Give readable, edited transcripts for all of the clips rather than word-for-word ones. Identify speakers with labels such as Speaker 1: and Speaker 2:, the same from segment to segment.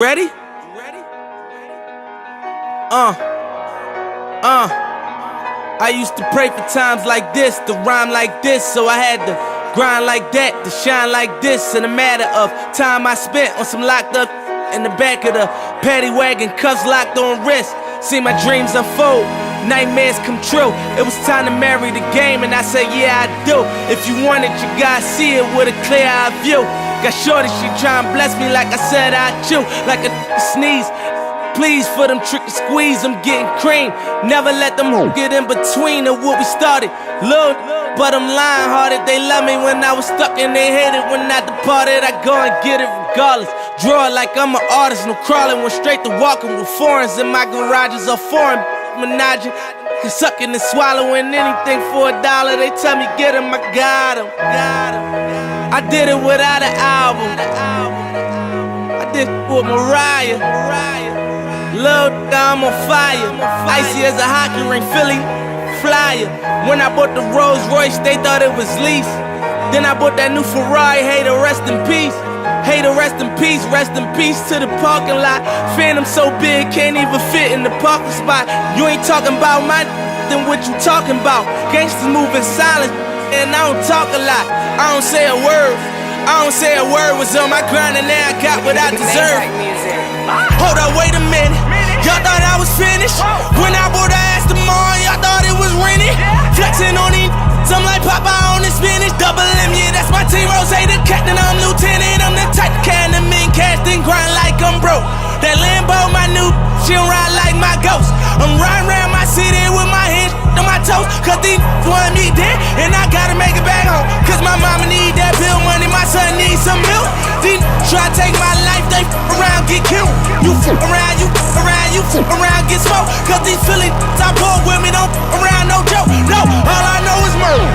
Speaker 1: Ready? I used to pray for times like this, to rhyme like this, so I had to grind like that, to shine like this. In a matter of time I spent on some locked up in the back of the paddy wagon, cuffs locked on wrist. See my dreams unfold, nightmares come true. It was time to marry the game, and I said, yeah, I do. If you want it, you gotta see it with a clear eye view. Got shorty, she tryin' bless me like I said I chew, like a sneeze. Please for them trick and squeeze, I'm getting cream. Never let them get in between of what we started. Look, but I'm lying hearted. They love me when I was stuck and they hated when I departed. I go and get it regardless. Draw it like I'm an artist, no crawling. Went straight to walking with foreigns in my garages are foreign. Menaging, sucking and swallowing anything for $1. They tell me get him, I got him. I did it without an album. I did it with Mariah. Lil' I'm on fire. Icy as a hockey ring, Philly flyer. When I bought the Rolls Royce, they thought it was lease. Then I bought that new Ferrari, hey to rest in peace. Hey to rest in peace to the parking lot. Phantom so big, can't even fit in the parking spot. You ain't talking about my then what you talking about? Gangsters move in silence, and I don't talk a lot. I don't say a word. I don't say a word. Was on my grind and now I got what I deserve. Hold up, wait a minute. Y'all thought I was finished. When I bought the Aston Martin, y'all thought it was rented. Flexing on these, I'm like Popeye on the spinach. Double M, yeah, that's my team. Rose, the captain, I'm lieutenant. I'm the type of can the men cast and grind like I'm broke. That Lambo, my new, she don't ride like my ghost. I'm riding around my city with my hands on my toes. Cause these want me dead, and I gotta make it back home. Cause my mama need that bill money, my son needs some milk. These try to take my life, they around, get killed. You around, you around, get smoked. Cause these Philly I pull with me, don't around, no joke. No, all I know is murder.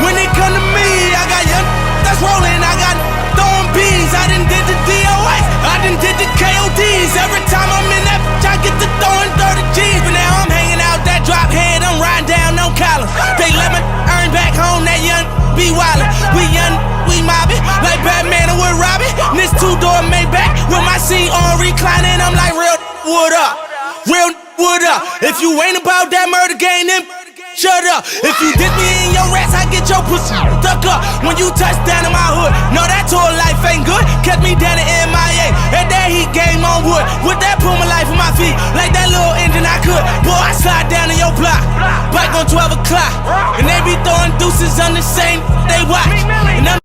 Speaker 1: When it come to me, I got young that's rolling, I got throwing bees. I done did the DOAs, I done did the KODs. Every time I'm in that bitch, I get to throwing 30 G's. But now I'm hanging out that drop head, I'm riding down no collar. They let me earn back home, that young be wildin'. We young, we mobbin', like Batman and with Robin. This two-door Maybach with my seat on reclining. I'm like, real wood up, real wood up. If you ain't about that murder game, then shut up. If you dip me in your rats, I get your pussy stuck up. When you touch down in my hood, no, that tour life ain't good. Kept me down in MIA, and that heat game on wood. With that Puma life on my feet, like that little engine I could. Boy, I slide down in your block, bike on 12 o'clock. And they be throwing deuces on the same, they watch. And I'm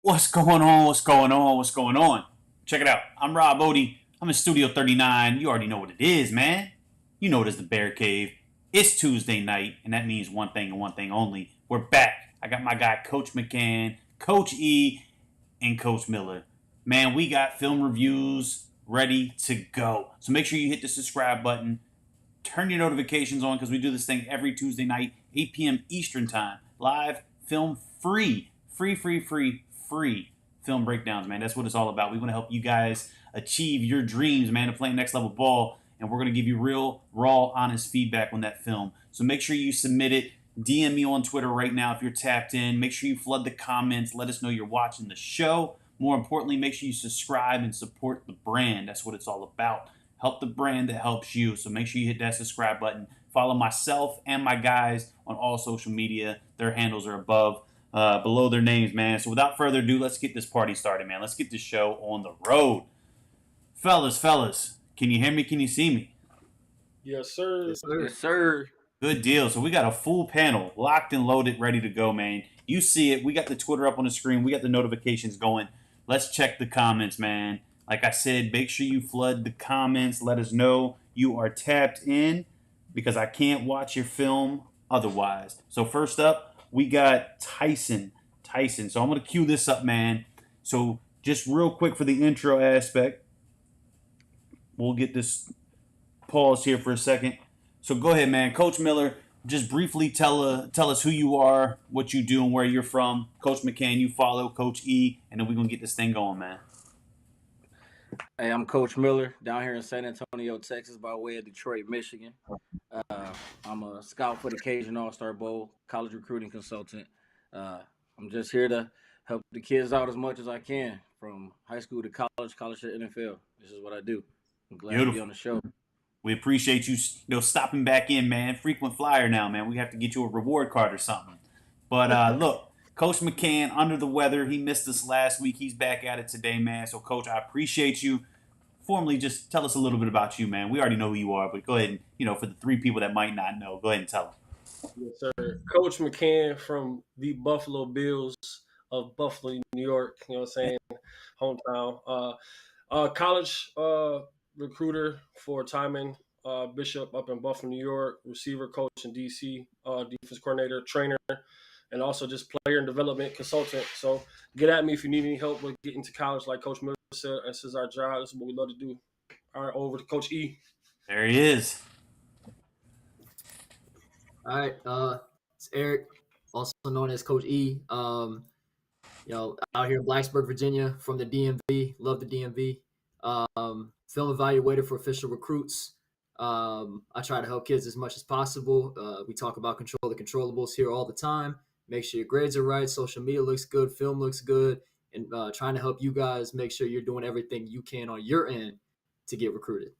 Speaker 2: What's going on? What's going on? What's going on? Check it out. I'm Rob Odie. I'm in Studio 39. You already know what it is, man. You know it is the Bear Cave. It's Tuesday night, and that means one thing and one thing only. We're back. I got my guy, Coach McCann, Coach E, and Coach Miller. Man, we got film reviews ready to go. So make sure you hit the subscribe button. Turn your notifications on because we do this thing every Tuesday night, 8 p.m. Eastern Time. Live, film free. Free film breakdowns, man. That's what it's all about. We want to help you guys achieve your dreams, man, of playing next level ball. And we're going to give you real, raw, honest feedback on that film. So make sure you submit it. DM me on Twitter right now if you're tapped in. Make sure you flood the comments. Let us know you're watching the show. More importantly, make sure you subscribe and support the brand. That's what it's all about. Help the brand that helps you. So make sure you hit that subscribe button. Follow myself and my guys on all social media. Their handles are below their names, man. So without further ado, let's get this party started, man. Let's get this show on the road. Fellas, can you hear me? Can you see me?
Speaker 3: Yes, sir.
Speaker 4: Yes, sir.
Speaker 2: Good deal. So we got a full panel, locked and loaded, ready to go, man. You see it. We got the Twitter up on the screen. We got the notifications going. Let's check the comments, man. Like I said, make sure you flood the comments. Let us know you are tapped in because I can't watch your film otherwise. So first up, we got Tyson. So I'm going to cue this up, man. So just real quick for the intro aspect. We'll get this pause here for a second. So go ahead, man. Coach Miller, just briefly tell us who you are, what you do, and where you're from. Coach McCann, you follow Coach E, and then we're going to get this thing going, man.
Speaker 4: Hey, I'm Coach Miller down here in San Antonio, Texas, by way of Detroit, Michigan. I'm a scout for the Cajun All-Star Bowl, college recruiting consultant. Uh, I'm just here to help the kids out as much as I can, from high school to college to NFL. This is what I do. I'm glad to be
Speaker 2: Beautiful.
Speaker 4: on the show.
Speaker 2: We appreciate you, stopping back in, man. Frequent flyer now, man. We have to get you a reward card or something. But look, Coach McCann under the weather. He missed us last week. He's back at it today, man. So, Coach, I appreciate you. Formally, just tell us a little bit about you, man. We already know who you are, but go ahead and, for the 3 people that might not know, go ahead and tell them.
Speaker 3: Yes, sir. Coach McCann from the Buffalo Bills of Buffalo, New York. You know what I'm saying? Hometown. College recruiter for Timon Bishop up in Buffalo, New York. Receiver coach in DC. Defense coordinator, trainer, and also just player and development consultant. So get at me if you need any help with getting to college, like Coach Miller said. This is our job. This is what we love to do. All right, over to Coach E.
Speaker 2: There he is.
Speaker 5: All right, it's Eric, also known as Coach E. Out here in Blacksburg, Virginia, from the DMV. Love the DMV. Film evaluator for official recruits. I try to help kids as much as possible. We talk about control the controllables here all the time. Make sure your grades are right, social media looks good, film looks good, and trying to help you guys make sure you're doing everything you can on your end to get recruited.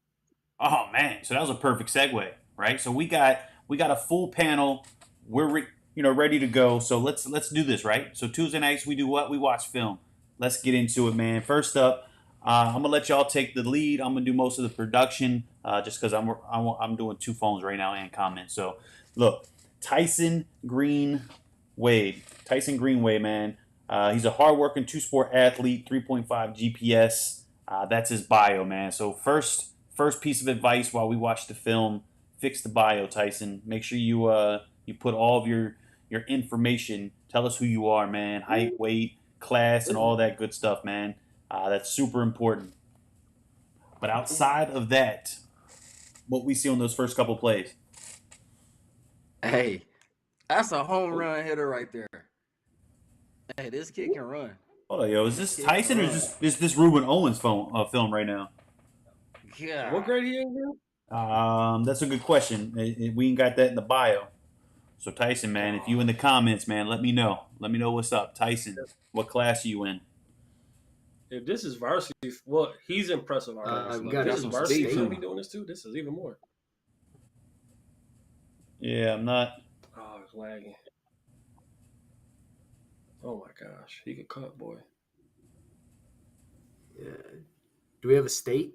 Speaker 2: Oh man, so that was a perfect segue, right? So we got a full panel. We're ready to go. So let's do this, right? So Tuesday nights we do what? We watch film. Let's get into it, man. First up, I'm gonna let y'all take the lead. I'm gonna do most of the production, just because I'm doing 2 phones right now and comments. So look, Tyson Green-Wade, man. He's a hardworking 2-sport athlete, 3.5 GPS. That's his bio, man. So first piece of advice while we watch the film: fix the bio, Tyson. Make sure you put all of your information. Tell us who you are, man. Height, weight, class, and all that good stuff, man. That's super important. But outside of that, what we see on those first couple plays.
Speaker 4: Hey, that's a home run hitter right there. Hey, this kid can run.
Speaker 2: Hold on, yo. Is this Tyson or is this Ruben Owens film right now?
Speaker 4: Yeah.
Speaker 3: What grade he in here?
Speaker 2: That's a good question. We ain't got that in the bio. So Tyson, man, if you in the comments, man, let me know. Let me know what's up, Tyson. What class are you in?
Speaker 3: If this is varsity, well, he's impressive already. If this is varsity, he'll be doing this too. This is even more.
Speaker 2: Yeah, I'm not.
Speaker 3: Oh, it's lagging. Oh my gosh, he could cut, boy.
Speaker 5: Yeah. Do we have a state?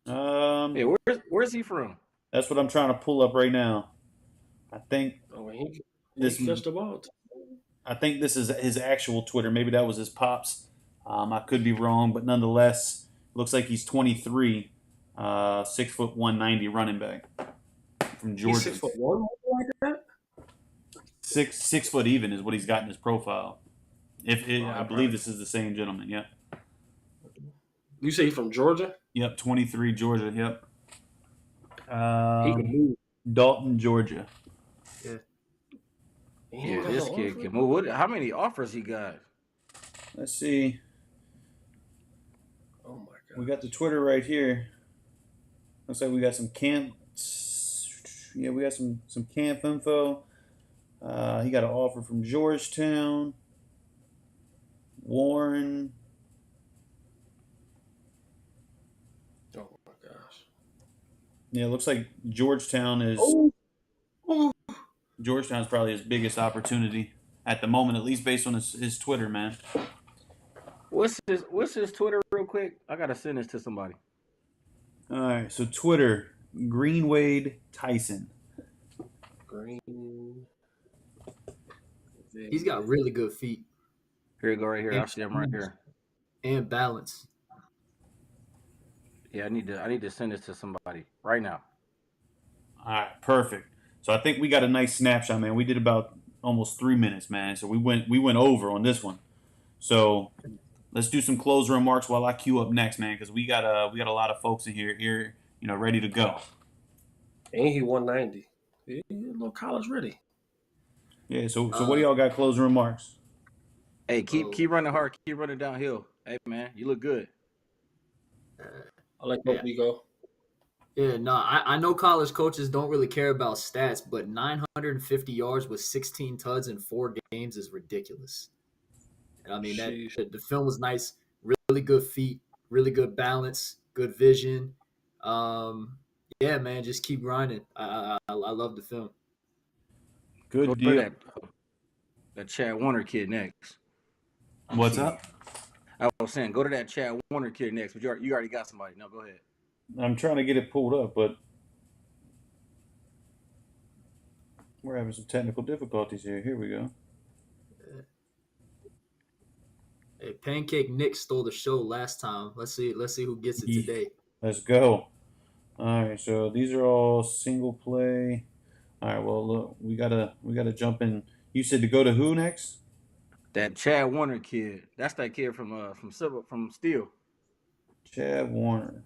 Speaker 4: Hey, where's he from?
Speaker 2: That's what I'm trying to pull up right now. I think
Speaker 3: He
Speaker 2: this
Speaker 3: catch the ball.
Speaker 2: I think this is his actual Twitter. Maybe that was his pops. I could be wrong, but nonetheless, looks like he's 23, 6 foot 190 running back from Georgia.
Speaker 3: He's 6'1" like that.
Speaker 2: 6 foot even is what he's got in his profile. I believe this is the same gentleman. Yep.
Speaker 3: You say he's from Georgia?
Speaker 2: Yep. 23 Georgia. Yep.
Speaker 3: He can move.
Speaker 2: Dalton, Georgia.
Speaker 4: Yeah, this kid can move. How many offers he got?
Speaker 2: Let's see.
Speaker 3: Oh my god.
Speaker 2: We got the Twitter right here. Looks like we got some camp. Yeah, we got some camp info. He got an offer from Georgetown, Warren.
Speaker 3: Oh my gosh.
Speaker 2: Yeah, it looks like Georgetown is. Georgetown's probably his biggest opportunity at the moment, at least based on his Twitter, man.
Speaker 4: What's his Twitter real quick? I gotta send this to somebody.
Speaker 2: All right, so Twitter, Green-Wade Tyson.
Speaker 3: Green.
Speaker 5: He's got really good feet.
Speaker 4: Here you go, right here. I see him right here.
Speaker 5: And balance.
Speaker 4: Yeah, I need to send this to somebody right now.
Speaker 2: All right, perfect. So I think we got a nice snapshot, man. We did about almost 3 minutes, man. So we went over on this one. So let's do some closing remarks while I queue up next, man, because we got a lot of folks in here, ready to go.
Speaker 3: And he 190. He's a little college ready.
Speaker 2: Yeah. So what do y'all got closing remarks?
Speaker 4: Hey, keep running hard. Keep running downhill. Hey, man, you look good.
Speaker 3: I like
Speaker 5: Yeah.
Speaker 3: Nico.
Speaker 5: Yeah, no, I know college coaches don't really care about stats, but 950 yards with 16 tuds in 4 games is ridiculous. And I mean that
Speaker 3: Sheesh.
Speaker 5: the film was nice, really good feet, really good balance, good vision. Yeah, man, just keep grinding. I love the film.
Speaker 2: Good
Speaker 4: Go for
Speaker 2: deal.
Speaker 4: that Chad Warner kid next.
Speaker 2: What's
Speaker 4: Shoot.
Speaker 2: up?
Speaker 4: I was saying, go to that Chad Warner kid next, but you already got somebody. No, go ahead.
Speaker 2: I'm trying to get it pulled up, but we're having some technical difficulties here. Here we go.
Speaker 5: Hey, Pancake Nick stole the show last time. Let's see who gets it
Speaker 2: Ye-
Speaker 5: today.
Speaker 2: Let's go. All right, so these are all single play. All right, well look, we gotta jump in. You said to go to who next?
Speaker 4: That Chad Warner kid. That's that kid from Steel.
Speaker 2: Chad Warner.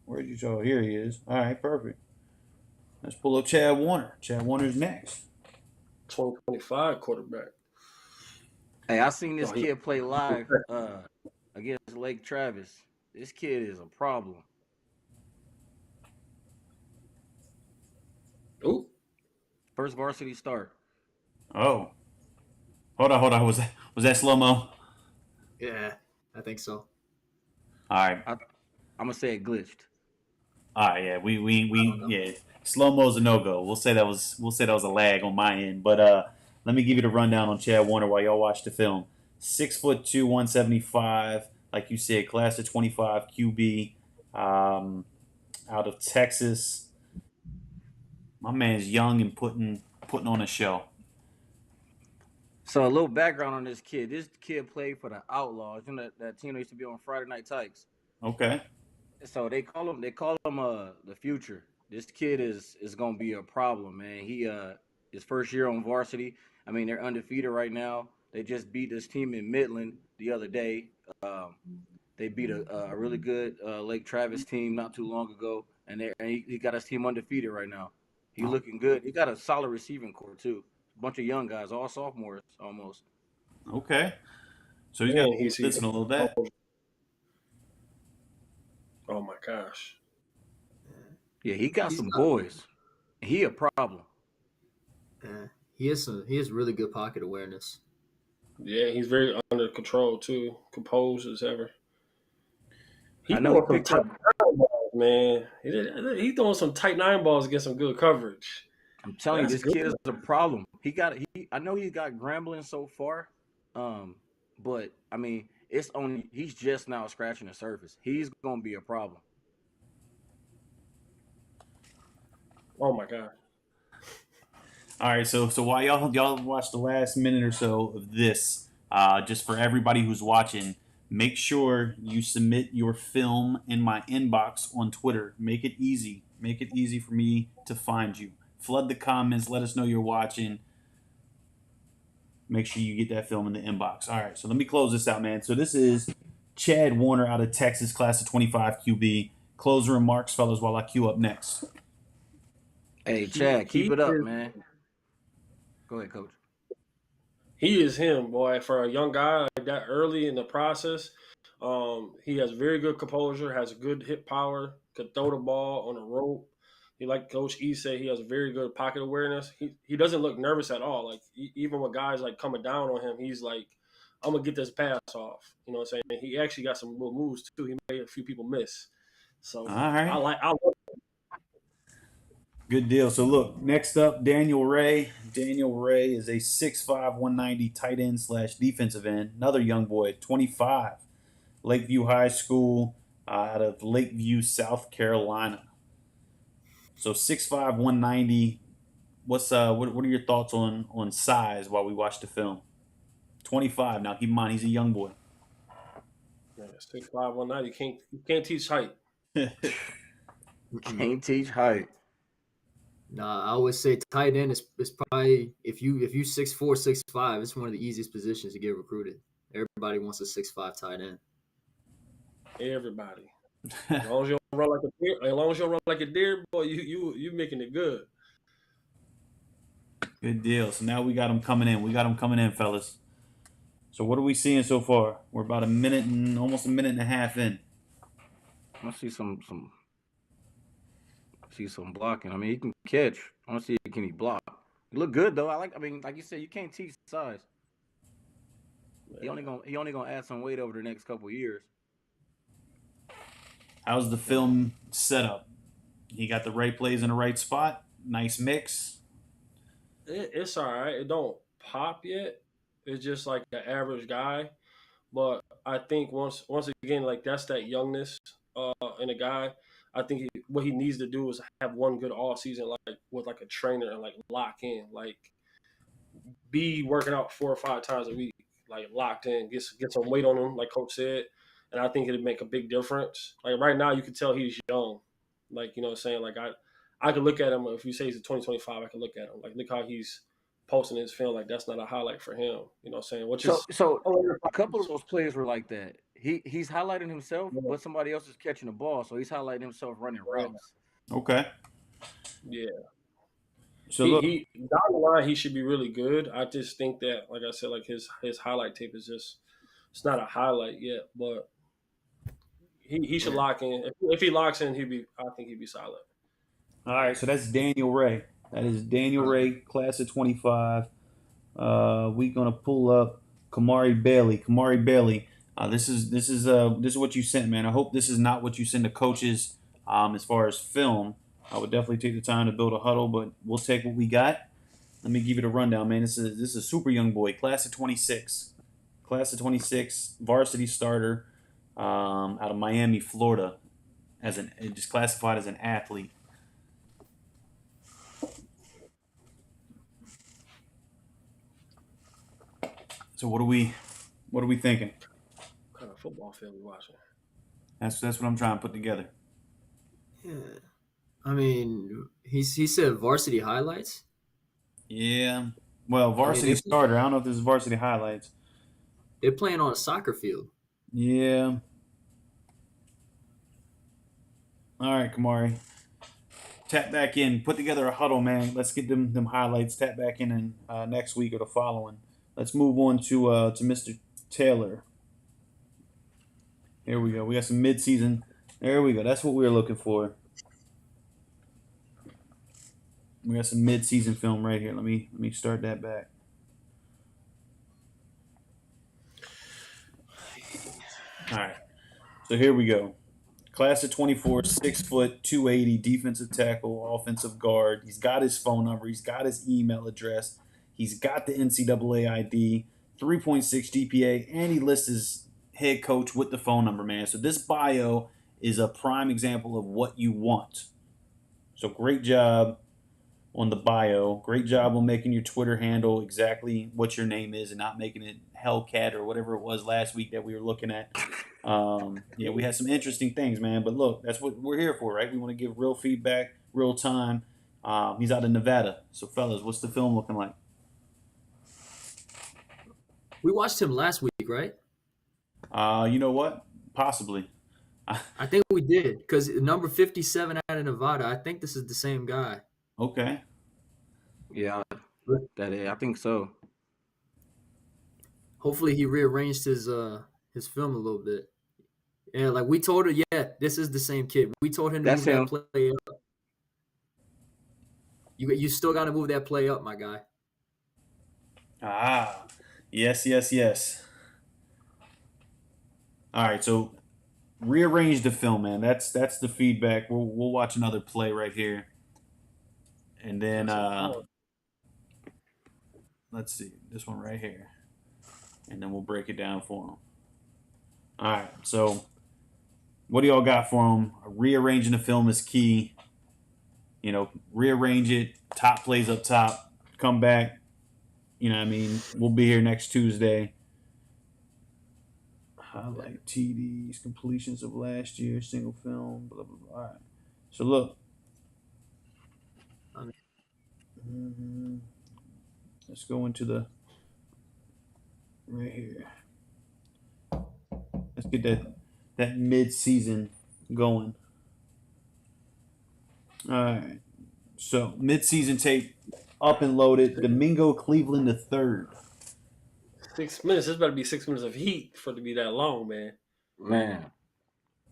Speaker 2: Where'd you show? Here he is. All right, perfect. Let's pull up Chad Warner. Chad Warner's next.
Speaker 3: 2025 quarterback.
Speaker 4: Hey, I seen this
Speaker 3: Oh, he-
Speaker 4: kid play live against Lake Travis. This kid is a problem.
Speaker 3: Ooh,
Speaker 4: First varsity start.
Speaker 2: Oh, hold on. Was that slow mo?
Speaker 5: Yeah, I think so.
Speaker 2: All right,
Speaker 4: I'm gonna say it glitched.
Speaker 2: all right. Yeah, yeah. Slow mo's a no go. We'll say that was a lag on my end. But let me give you the rundown on Chad Warner while y'all watch the film. 6'2", 175. Like you said, class of 25 QB, out of Texas. My man's young and putting on a show.
Speaker 4: So a little background on this kid. This kid played for the Outlaws. You know that team that used to be on Friday Night Tykes.
Speaker 2: Okay.
Speaker 4: So they call him the future. This kid is gonna be a problem, man. He his first year on varsity. I mean, they're undefeated right now. They just beat this team in Midland the other day. They beat a really good Lake Travis team not too long ago, and he got his team undefeated right now. He looking good. He got a solid receiving core too. A bunch of young guys, all sophomores almost.
Speaker 2: Okay. So he's got
Speaker 3: man,
Speaker 2: to
Speaker 3: he's
Speaker 2: listen a little bit.
Speaker 3: Oh my gosh.
Speaker 4: Yeah, he got
Speaker 5: He's
Speaker 4: some
Speaker 5: not-
Speaker 4: boys. He a problem.
Speaker 5: He has really good pocket awareness.
Speaker 3: Yeah, he's very under control too, composed as ever. He
Speaker 4: I know he
Speaker 3: throwing some
Speaker 4: picked
Speaker 3: tight
Speaker 4: up.
Speaker 3: nine balls, man. He throwing some tight 9 balls against some good coverage.
Speaker 4: I'm telling you,
Speaker 3: That's
Speaker 4: this
Speaker 3: good.
Speaker 4: kid is a problem. I know he got Grambling so far, but I mean, he's just now scratching the surface. He's gonna be a problem.
Speaker 3: Oh my god.
Speaker 2: All right, so while y'all watch the last minute or so of this, just for everybody who's watching, make sure you submit your film in my inbox on Twitter. Make it easy. Make it easy for me to find you. Flood the comments. Let us know you're watching. Make sure you get that film in the inbox. All right, so let me close this out, man. So this is Chad Warner out of Texas, class of 25 QB. Closing remarks, fellas, while I queue up next.
Speaker 4: Hey, Chad, keep
Speaker 3: he
Speaker 4: it up,
Speaker 3: is-
Speaker 4: man. Go ahead, coach.
Speaker 3: He is him, boy. For a young guy like that early in the process, he has very good composure, has good hip power, could throw the ball on the rope. He, like Coach E said, he has very good pocket awareness. He doesn't look nervous at all. Like even when guys like coming down on him, he's like, "I'm gonna get this pass off." You know what I'm saying? He actually got some little moves too. He made a few people miss. So
Speaker 2: All right.
Speaker 3: I like.
Speaker 2: Good deal. So look, next up, Daniel Ray. Daniel Ray is a 6'5", 190 tight end / defensive end. Another young boy, 25, Lakeview High School, out of Lakeview, South Carolina. So 6'5", 190. What are your thoughts on size while we watch the film? 25. Now keep in mind he's a young boy.
Speaker 3: 6'5", 190. You can't teach height.
Speaker 4: Can't teach height.
Speaker 5: Nah, I always say tight end is probably if you 6'4", 6'5", it's one of the easiest positions to get recruited. Everybody wants a 6'5" tight end.
Speaker 3: Everybody. As long as you don't run like a deer, boy, you making it good.
Speaker 2: Good deal. So now we got him coming in. Fellas. So what are we seeing so far? We're about almost a minute and a half in.
Speaker 4: I see some blocking. I mean, he can catch. I want to see can he block. He look good though. I mean, like you said, you can't teach size. He only gonna add some weight over the next couple of years.
Speaker 2: How's the film setup? He got the right plays in the right spot. Nice mix.
Speaker 3: It's all right. It don't pop yet. It's just like the average guy. But I think once again, like that's that youngness in a guy. I think what he needs to do is have one good off season, like with like a trainer, and like lock in, like be working out 4 or 5 times a week, like locked in, get some weight on him, like Coach said, and I think it'd make a big difference. Like right now, you can tell he's young, like you know what I'm saying. Like I could look at him if you say he's a 2025, I could look at him like look how he's posting his film. Like that's not a highlight for him, you know what I'm saying? Which is
Speaker 4: So a couple of those plays were like that. He's highlighting himself, but somebody else is catching the ball, so he's highlighting himself running routes.
Speaker 2: Okay.
Speaker 3: yeah.
Speaker 2: So look,
Speaker 3: He down the line he should be really good. I just think that, like I said, like his highlight tape is just it's not a highlight yet, but he should lock in. If he locks in, I think he'd be solid.
Speaker 2: all right. So that's Daniel Ray. That is Daniel Ray, class of 25. We're gonna pull up Kamari Bailey. Kamari Bailey. This is what you sent, man. I hope this is not what you send to coaches. As far as film, I would definitely take the time to build a huddle, but we'll take what we got. Let me give you the rundown, man. This is a super young boy, class of 26, varsity starter, out of Miami, Florida, just classified as an athlete. So what are we thinking?
Speaker 3: What kind of football film you watching?
Speaker 2: That's what I'm trying to put together.
Speaker 5: Yeah. I mean, he said varsity highlights.
Speaker 2: Yeah. Well, varsity starter. I don't know if this is varsity highlights.
Speaker 5: They're playing on a soccer field.
Speaker 2: Yeah. All right, Kamari. Tap back in. Put together a huddle, man. Let's get them highlights. Tap back in next week or the following. Let's move on to Mr. Taylor. Here we go. We got some midseason. There we go. That's what we were looking for. We got some midseason film right here. Let me start that back. All right. So here we go. Class of 24, 6 foot, 280, defensive tackle, offensive guard. He's got his phone number. He's got his email address. He's got the NCAA ID, 3.6 GPA, and he lists his head coach with the phone number, man. So this bio is a prime example of what you want. So great job on the bio. Great job on making your Twitter handle exactly what your name is and not making it Hellcat or whatever it was last week that we were looking at. Yeah, we had some interesting things, man. But look, that's what we're here for, right? We want to give real feedback, real time. He's out of Nevada. So, fellas, what's the film looking like?
Speaker 5: We watched him last week, right?
Speaker 2: You know what? Possibly.
Speaker 5: I think we did because number 57 out of Nevada. I think this is the same guy.
Speaker 2: Okay.
Speaker 4: Yeah, I think so.
Speaker 5: Hopefully, he rearranged his film a little bit. Yeah, like we told her, yeah, this is the same kid. We told him to move that play up. You still got to move that play up, my guy.
Speaker 2: Yes. All right, so rearrange the film, man. That's the feedback. We'll watch another play right here, and then let's see this one right here, and then we'll break it down for him. All right, so what do y'all got for him? Rearranging the film is key. You know, rearrange it. Top plays up top. Come back. You know what I mean? We'll be here next Tuesday. Highlight TDs, completions of last year, single film, blah, blah, blah. All right. So, look. Let's go into the right here. Let's get that mid-season going. All right. So, mid-season tape up and loaded. Domingo Cleveland III.
Speaker 3: 6 minutes. This better be 6 minutes of heat for it to be that long, man.
Speaker 4: Man.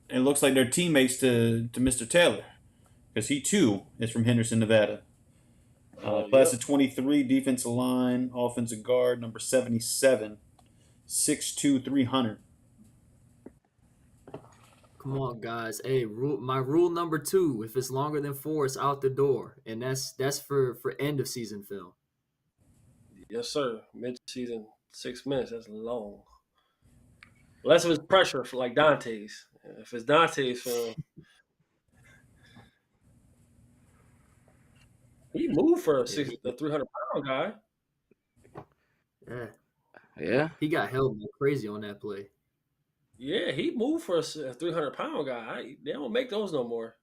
Speaker 2: it looks like they're teammates to Mr. Taylor, because he too is from Henderson, Nevada. Class of 23, defensive line, offensive guard, number 77, 6'2", 300.
Speaker 5: Come on, guys. Hey, my rule number 2: if it's longer than 4, it's out the door, and that's for end of season film.
Speaker 3: Yes, sir. Mid-season, 6 minutes. That's long. Unless it was pressure for like Dante's. If it's Dante's film, he moved for a 300-pound guy.
Speaker 5: Yeah,
Speaker 4: Yeah.
Speaker 5: he got held like crazy on that play.
Speaker 3: Yeah, he moved for a 300-pound guy. They don't make those no more.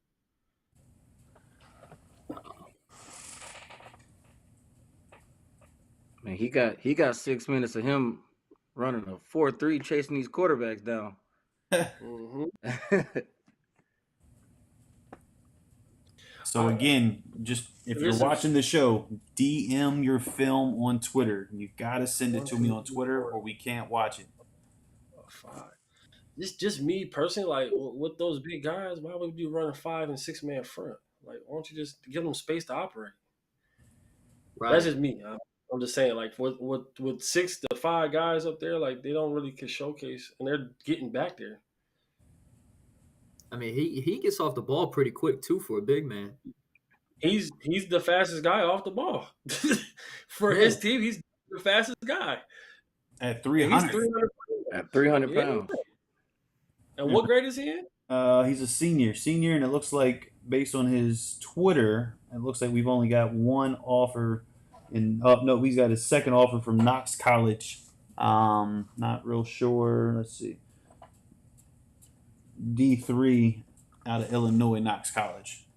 Speaker 4: Man, he got 6 minutes of him running a 4.3, chasing these quarterbacks down.
Speaker 3: Mm-hmm.
Speaker 2: So again, just if you're watching the show, DM your film on Twitter. You gotta send it to me on Twitter, or we can't watch it.
Speaker 3: Fine. Just me personally, like with those big guys, why would you run a 5 and 6 man front? Like, why don't you just give them space to operate?
Speaker 5: Right.
Speaker 3: That's just me. I'm just saying, like with 6 to 5 guys up there, like they don't really can showcase, and they're getting back there.
Speaker 5: I mean, he gets off the ball pretty quick too for a big man.
Speaker 3: He's the fastest guy off the ball for his team. He's the fastest guy
Speaker 2: At
Speaker 3: He's
Speaker 2: 300.
Speaker 3: 300.
Speaker 4: At 300 pounds.
Speaker 3: And what grade is he in?
Speaker 2: He's a senior, and it looks like based on his Twitter, it looks like we've only got one offer. No, he's got his second offer from Knox College. Not real sure. Let's see. D3 out of Illinois, Knox College.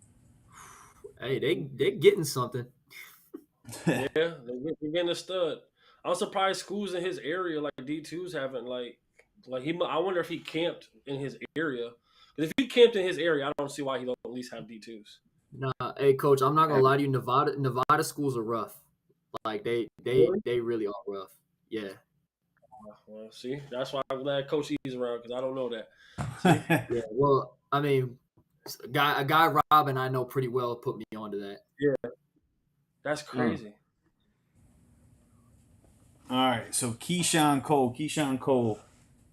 Speaker 5: Hey, they getting something.
Speaker 3: Yeah, they're getting a stud. I'm surprised schools in his area like D2s haven't like he. I wonder if he camped in his area. Because if he camped in his area, I don't see why he don't at least have D2s.
Speaker 5: Nah, hey coach, I'm not gonna lie to you. Nevada schools are rough. Like they really are rough. Yeah.
Speaker 3: Well, see, that's why I'm glad Coach E's around because I don't know that.
Speaker 5: Yeah. Well, I mean, a guy Rob and I know pretty well put me onto that.
Speaker 3: Yeah, that's crazy.
Speaker 2: All right, so Keyshawn Cole,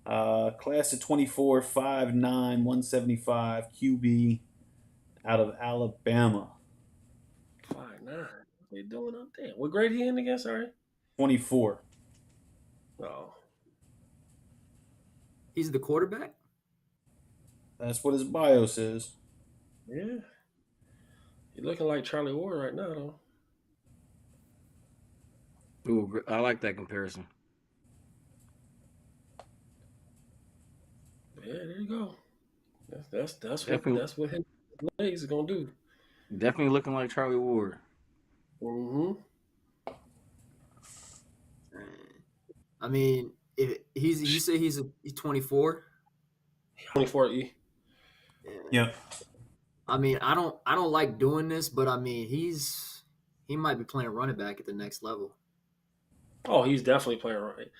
Speaker 2: class of 24, 5'9", 175, QB out of Alabama.
Speaker 3: 5'9". What they doing up there? What grade he in again? Sorry.
Speaker 2: 24.
Speaker 3: Oh.
Speaker 5: He's the quarterback?
Speaker 2: That's what his bio says.
Speaker 3: Yeah. You're looking like Charlie Ward right now, though.
Speaker 4: Ooh, I like that comparison.
Speaker 3: Yeah, there you go. That's what his legs are gonna do.
Speaker 4: Definitely looking like Charlie Ward.
Speaker 3: Mm-hmm.
Speaker 5: I mean, if you say he's 24.
Speaker 3: 24 E.
Speaker 2: Yep.
Speaker 5: I mean, I don't like doing this, but I mean, he might be playing running back at the next level.
Speaker 3: Oh, he's definitely playing right.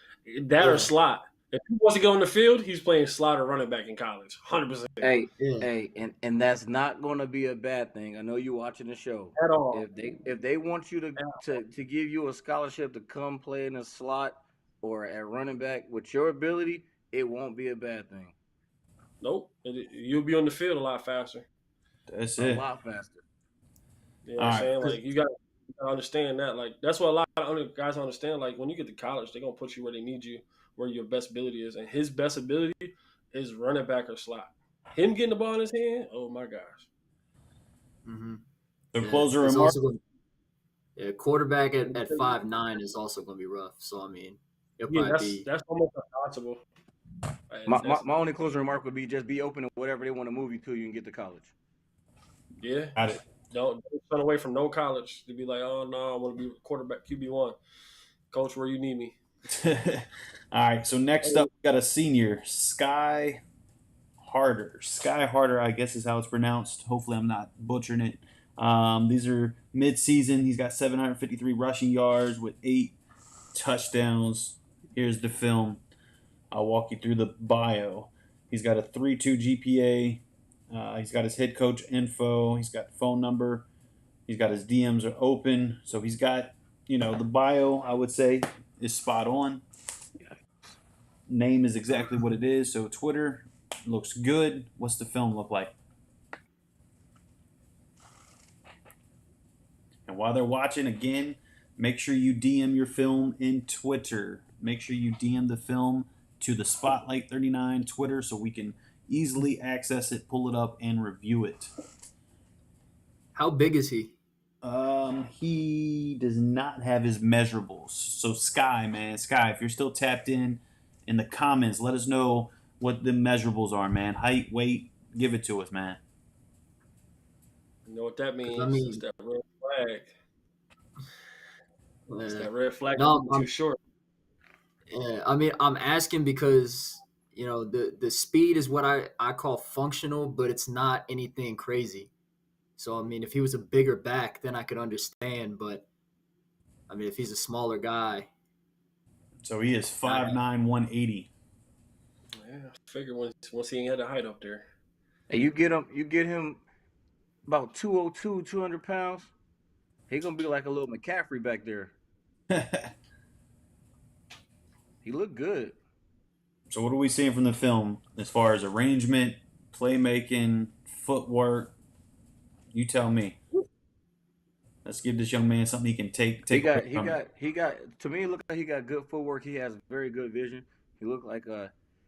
Speaker 3: That or slot. If he wants to go in the field, he's playing slot or running back in college. 100%.
Speaker 4: Hey, and that's not going to be a bad thing. I know you're watching the show.
Speaker 3: At all.
Speaker 4: If they want you to give you a scholarship to come play in a slot or at running back with your ability, it won't be a bad thing.
Speaker 3: Nope. You'll be on the field a lot faster.
Speaker 2: That's
Speaker 4: A
Speaker 2: it.
Speaker 4: lot faster.
Speaker 3: You know what I'm saying? Like you got to understand that. Like that's what a lot of other guys understand. Like when you get to college, they're gonna put you where they need you, where your best ability is. And his best ability is running back or slot. Him getting the ball in his hand, oh my gosh.
Speaker 5: Mm-hmm.
Speaker 2: The closer remark.
Speaker 5: Quarterback at 5'9" is also going to be rough. So I mean,
Speaker 3: that's almost impossible.
Speaker 4: My only closing remark would be just be open to whatever they want to move you to. You can get to college.
Speaker 3: Yeah.
Speaker 2: Got it.
Speaker 3: Don't run away from no college to be like, oh no, I want to be quarterback QB1. Coach, where you need me.
Speaker 2: All right. So next up, we got a senior, Sky Harder. Sky Harder, I guess is how it's pronounced. Hopefully, I'm not butchering it. These are mid-season. He's got 753 rushing yards with 8 touchdowns. Here's the film. I'll walk you through the bio. He's got a 3.2 GPA. He's got his head coach info. He's got phone number. He's got his DMs are open. So he's got, the bio, I would say, is spot on. Name is exactly what it is. So Twitter looks good. What's the film look like? And while they're watching, again, make sure you DM your film in Twitter. Make sure you DM the film to the Spotlight 39 Twitter so we can easily access it, pull it up, and review it.
Speaker 5: How big is he?
Speaker 2: He does not have his measurables. So Sky, man, Sky, if you're still tapped in the comments, let us know what the measurables are, man. Height, weight, give it to us, man.
Speaker 3: You know what that means?
Speaker 5: I mean-
Speaker 3: It's that red flag. It's
Speaker 5: Yeah.
Speaker 3: that red flag.
Speaker 5: No,
Speaker 3: too short.
Speaker 5: Yeah, I mean, I'm asking because the speed is what I call functional, but it's not anything crazy. So I mean, if he was a bigger back, then I could understand. But I mean, if he's a smaller guy,
Speaker 2: So he is 5'9", 180.
Speaker 3: Yeah, I figure once he ain't had the height up there.
Speaker 4: And you get him about 202, 200 pounds. He gonna be like a little McCaffrey back there. He looked good.
Speaker 2: So what are we seeing from the film as far as arrangement, playmaking, footwork? You tell me. Let's give this young man something he can take.
Speaker 4: He got.
Speaker 2: away from.
Speaker 4: To me, it looked like he got good footwork. He has very good vision. He looked like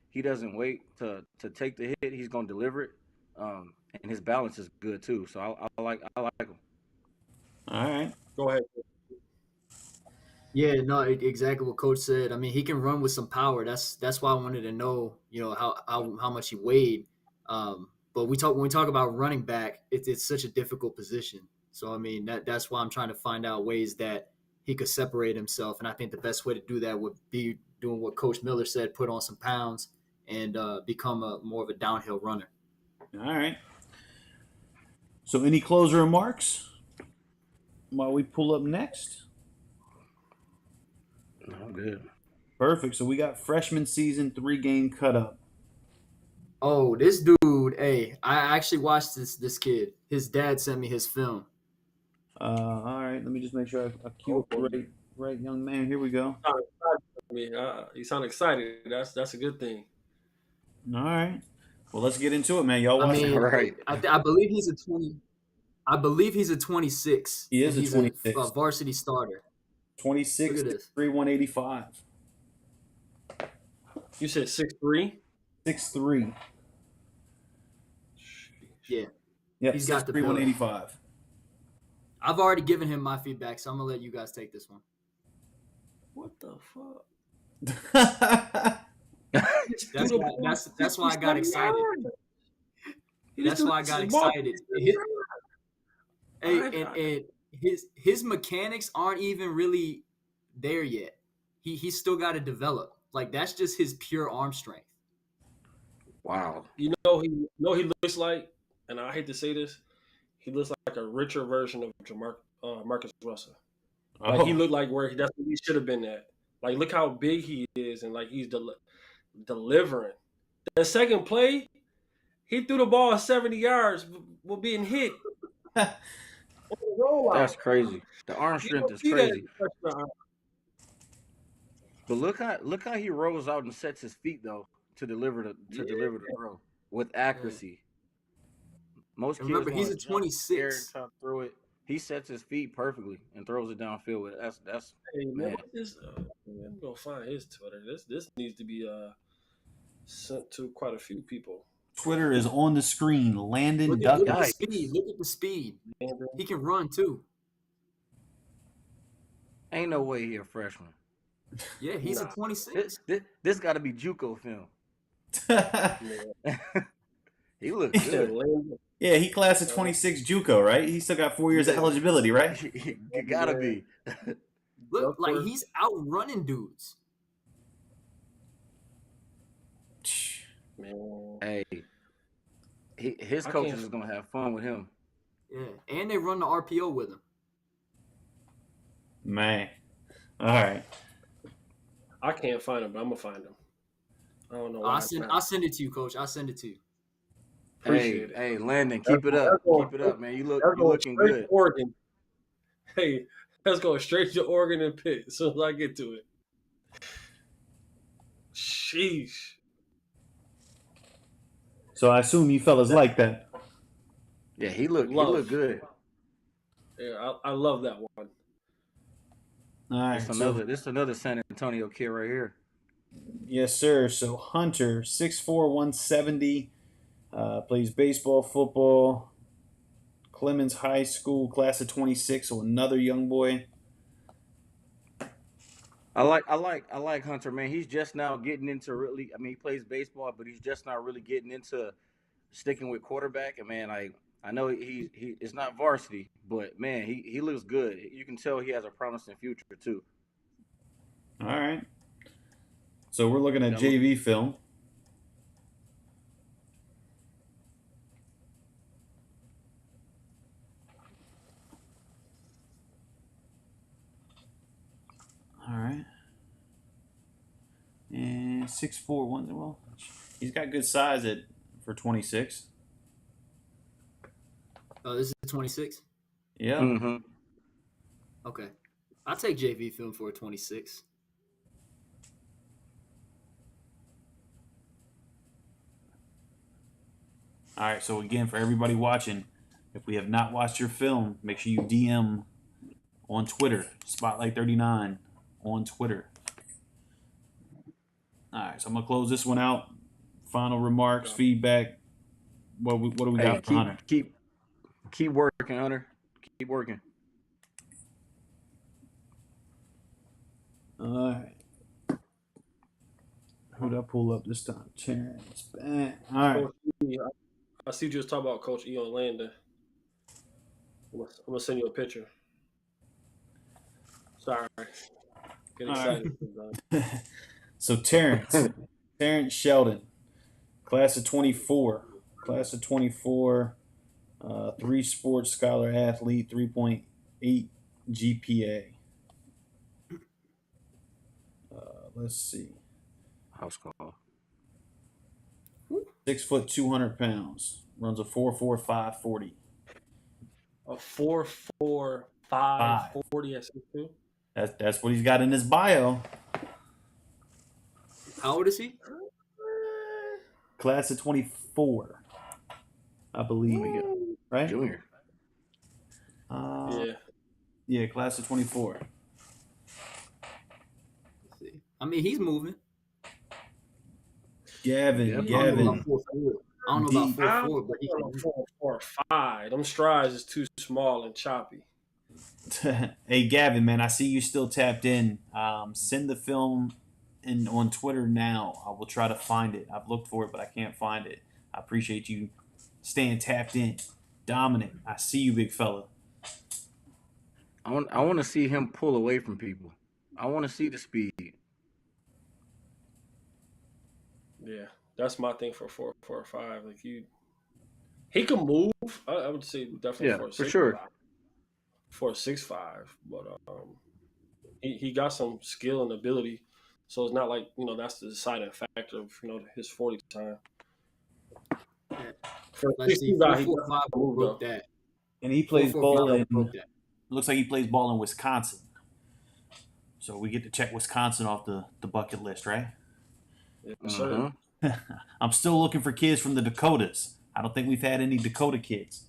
Speaker 4: he doesn't wait to take the hit. He's gonna deliver it. And his balance is good too. So I like him.
Speaker 2: All right.
Speaker 3: Go ahead.
Speaker 5: yeah, no, exactly what Coach said. I mean, he can run with some power. That's why I wanted to know, how much he weighed. But when we talk about running back, it's such a difficult position. So I mean, that's why I'm trying to find out ways that he could separate himself. And I think the best way to do that would be doing what Coach Miller said: put on some pounds and become more of a downhill runner.
Speaker 2: All right. So any closing remarks while we pull up next?
Speaker 4: I'm good.
Speaker 2: Perfect. So we got freshman season 3-game cut up.
Speaker 5: Oh, this dude! Hey, I actually watched this kid. His dad sent me his film.
Speaker 2: All right. Let me just make sure I cue up the right young man. Here we go.
Speaker 3: I mean, you sound excited. That's a good thing.
Speaker 2: All right. Well, let's get into it, man. Y'all watch
Speaker 5: I mean,
Speaker 4: Right.
Speaker 5: I believe he's a 20. I believe he's a 26.
Speaker 2: He is
Speaker 5: and
Speaker 2: a
Speaker 5: he's
Speaker 2: 26.
Speaker 5: a varsity starter.
Speaker 2: 26,
Speaker 5: Look at this.
Speaker 2: 3, 185.
Speaker 3: You said 6'3"?
Speaker 2: 6'3".
Speaker 5: Yeah,
Speaker 2: Yep,
Speaker 5: He's got the
Speaker 2: 6'3",
Speaker 5: build.
Speaker 2: 185.
Speaker 5: I've already given him my feedback, so I'm gonna let you guys take this one.
Speaker 3: What the fuck?
Speaker 5: That's why I got excited. That's why I got excited. And his mechanics aren't even really there yet. He's still got to develop. Like, that's just his pure arm strength.
Speaker 4: Wow.
Speaker 3: He looks like, and I hate to say this, he looks like a richer version of Marcus Russell. Like, he looked like that's where he should have been at. Like, look how big he is, and like he's delivering. The second play, he threw the ball 70 yards while being hit.
Speaker 4: That's crazy. The arm strength is crazy. But look how he rolls out and sets his feet though to deliver the throw with accuracy. Most kids
Speaker 5: Remember, he's
Speaker 4: wanna
Speaker 5: a
Speaker 4: jump,
Speaker 5: 26.
Speaker 4: air, and try to throw it. He sets his feet perfectly and throws it downfield with it. That's
Speaker 3: Hey, man,
Speaker 4: man.
Speaker 3: I'm gonna find his Twitter. This needs to be sent to quite a few people.
Speaker 2: Twitter is on the screen. Landon
Speaker 5: Look
Speaker 2: Duck.
Speaker 5: at the
Speaker 4: Yikes.
Speaker 5: speed. Look at the speed. He can run too.
Speaker 4: Ain't no way he a freshman.
Speaker 5: Yeah, he's a 26.
Speaker 4: This got to be JUCO film. He looked
Speaker 2: Yeah.
Speaker 4: good.
Speaker 2: Yeah, he class of 26 JUCO, right? He still got 4 years of eligibility, right?
Speaker 4: It gotta be.
Speaker 5: Look, like he's outrunning dudes.
Speaker 3: Man,
Speaker 4: Hey, his
Speaker 3: I
Speaker 4: coaches
Speaker 3: can't-
Speaker 4: is gonna have fun with him.
Speaker 5: Yeah, and they run the RPO with him.
Speaker 2: Man. All right.
Speaker 3: I can't find him, but I'm gonna find him. I don't know why.
Speaker 5: I'll send it to you, Coach. I'll send it to you.
Speaker 3: Appreciate it.
Speaker 4: Hey, Landon,
Speaker 3: That's
Speaker 4: keep it
Speaker 3: going-
Speaker 4: up.
Speaker 3: that's going-
Speaker 4: Keep it up, man. You
Speaker 3: That's going
Speaker 4: looking
Speaker 3: straight
Speaker 4: good.
Speaker 3: to Oregon. Hey, let's go straight to Oregon and Pitt as soon as I get to it. Sheesh.
Speaker 2: So I assume you fellas like that.
Speaker 4: Yeah, he looked good.
Speaker 3: Yeah, I love that one.
Speaker 2: All right.
Speaker 4: This another San Antonio kid right here.
Speaker 2: Yes, sir. So Hunter, 6'4", 170, plays baseball, football. Clemens High School, class of 26, so another young boy.
Speaker 4: I like Hunter, man. He's just now getting into really. I mean, he plays baseball, but he's just not really getting into sticking with quarterback. And man, I know he it's not varsity, but man, he looks good. You can tell he has a promising future too.
Speaker 2: All right. So we're looking at JV film. All right. And 6'4", one. Well, he's got good size for 26.
Speaker 5: Oh, this is 26.
Speaker 2: Yeah.
Speaker 4: Mm-hmm.
Speaker 5: Okay, I'll take JV film for a 26.
Speaker 2: All right. So again, for everybody watching, if we have not watched your film, make sure you DM on Twitter, Spotlight39 on Twitter. All right. So I'm gonna close this one out. Final remarks, feedback. What do we got for Hunter?
Speaker 4: Keep working, Hunter. Keep working.
Speaker 2: All right. Who'd I pull up this time? Terrence. Bang. All right.
Speaker 3: Coach E, I see you just talking about Coach E on Landon. I'm gonna send you a picture. Sorry. Get excited.
Speaker 2: So Terrence Sheldon, class of 24. Class of 24, 3 sports scholar athlete, 3.8 GPA. Let's see.
Speaker 4: House call.
Speaker 2: 6 foot, 200 pounds. Runs a 4.45 40.
Speaker 3: A 4.45 40 at 6'2".
Speaker 2: That's what he's got in his bio.
Speaker 5: How old is he?
Speaker 2: Class of 24, I believe. Right?
Speaker 4: Junior.
Speaker 2: Yeah, class of 24.
Speaker 5: Let's see. I mean, he's moving.
Speaker 2: Gavin.
Speaker 5: I don't know about 4.4, but he can.
Speaker 3: 4.45. Them strides is too small and choppy.
Speaker 2: Hey, Gavin, man, I see you still tapped in. Send the film on Twitter now. I will try to find it. I've looked for it, but I can't find it. I appreciate you staying tapped in. Dominic, I see you, big fella.
Speaker 4: I want to see him pull away from people. I want to see the speed.
Speaker 3: Yeah, that's my thing for 4.45. Like he can move. I would say definitely
Speaker 4: Yeah,
Speaker 3: for a
Speaker 4: for
Speaker 3: 6'5".
Speaker 4: sure.
Speaker 3: For a 6'5", but he got some skill and ability, so it's not like that's the deciding factor of his 40 time. For a
Speaker 5: Let's see.
Speaker 3: 6'2" guy, he
Speaker 5: 4.45
Speaker 3: moved
Speaker 5: broke
Speaker 3: up.
Speaker 5: that.
Speaker 2: And he plays
Speaker 5: 4.45
Speaker 2: ball in.
Speaker 5: broke that.
Speaker 2: Looks like he plays ball in Wisconsin. So we get to check Wisconsin off the bucket list, right?
Speaker 3: Yes, sir.
Speaker 2: I'm still looking for kids from the Dakotas. I don't think we've had any Dakota kids.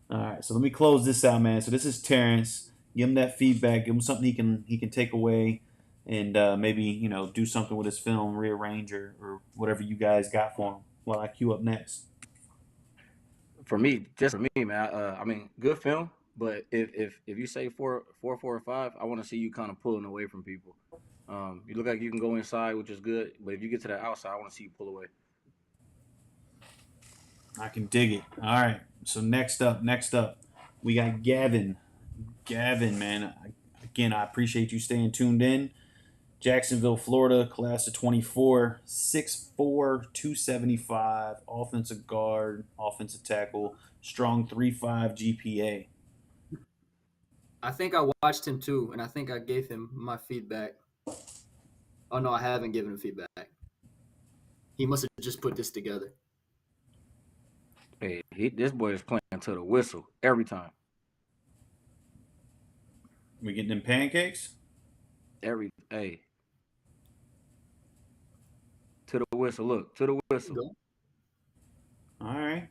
Speaker 2: All right, so let me close this out, man. So this is Terrence. Give him that feedback. Give him something he can take away, and maybe do something with his film, rearrange or whatever you guys got for him. While I queue up next.
Speaker 4: For me, man. I mean, good film. But if you say 4 or 5, I want to see you kind of pulling away from people. You look like you can go inside, which is good. But if you get to the outside, I want to see you pull away.
Speaker 2: I can dig it. All right. So next up, we got Gavin. Gavin, man. Again, I appreciate you staying tuned in. Jacksonville, Florida, class of 24, 6'4", 275, offensive guard, offensive tackle, strong 3.5 GPA.
Speaker 5: I think I watched him too, and I think I gave him my feedback. Oh no, I haven't given him feedback. He must have just put this together.
Speaker 4: Hey, this boy is playing to the whistle every time.
Speaker 2: We getting them pancakes?
Speaker 4: Hey, to the whistle. Look, to the whistle.
Speaker 5: Go.
Speaker 2: All right.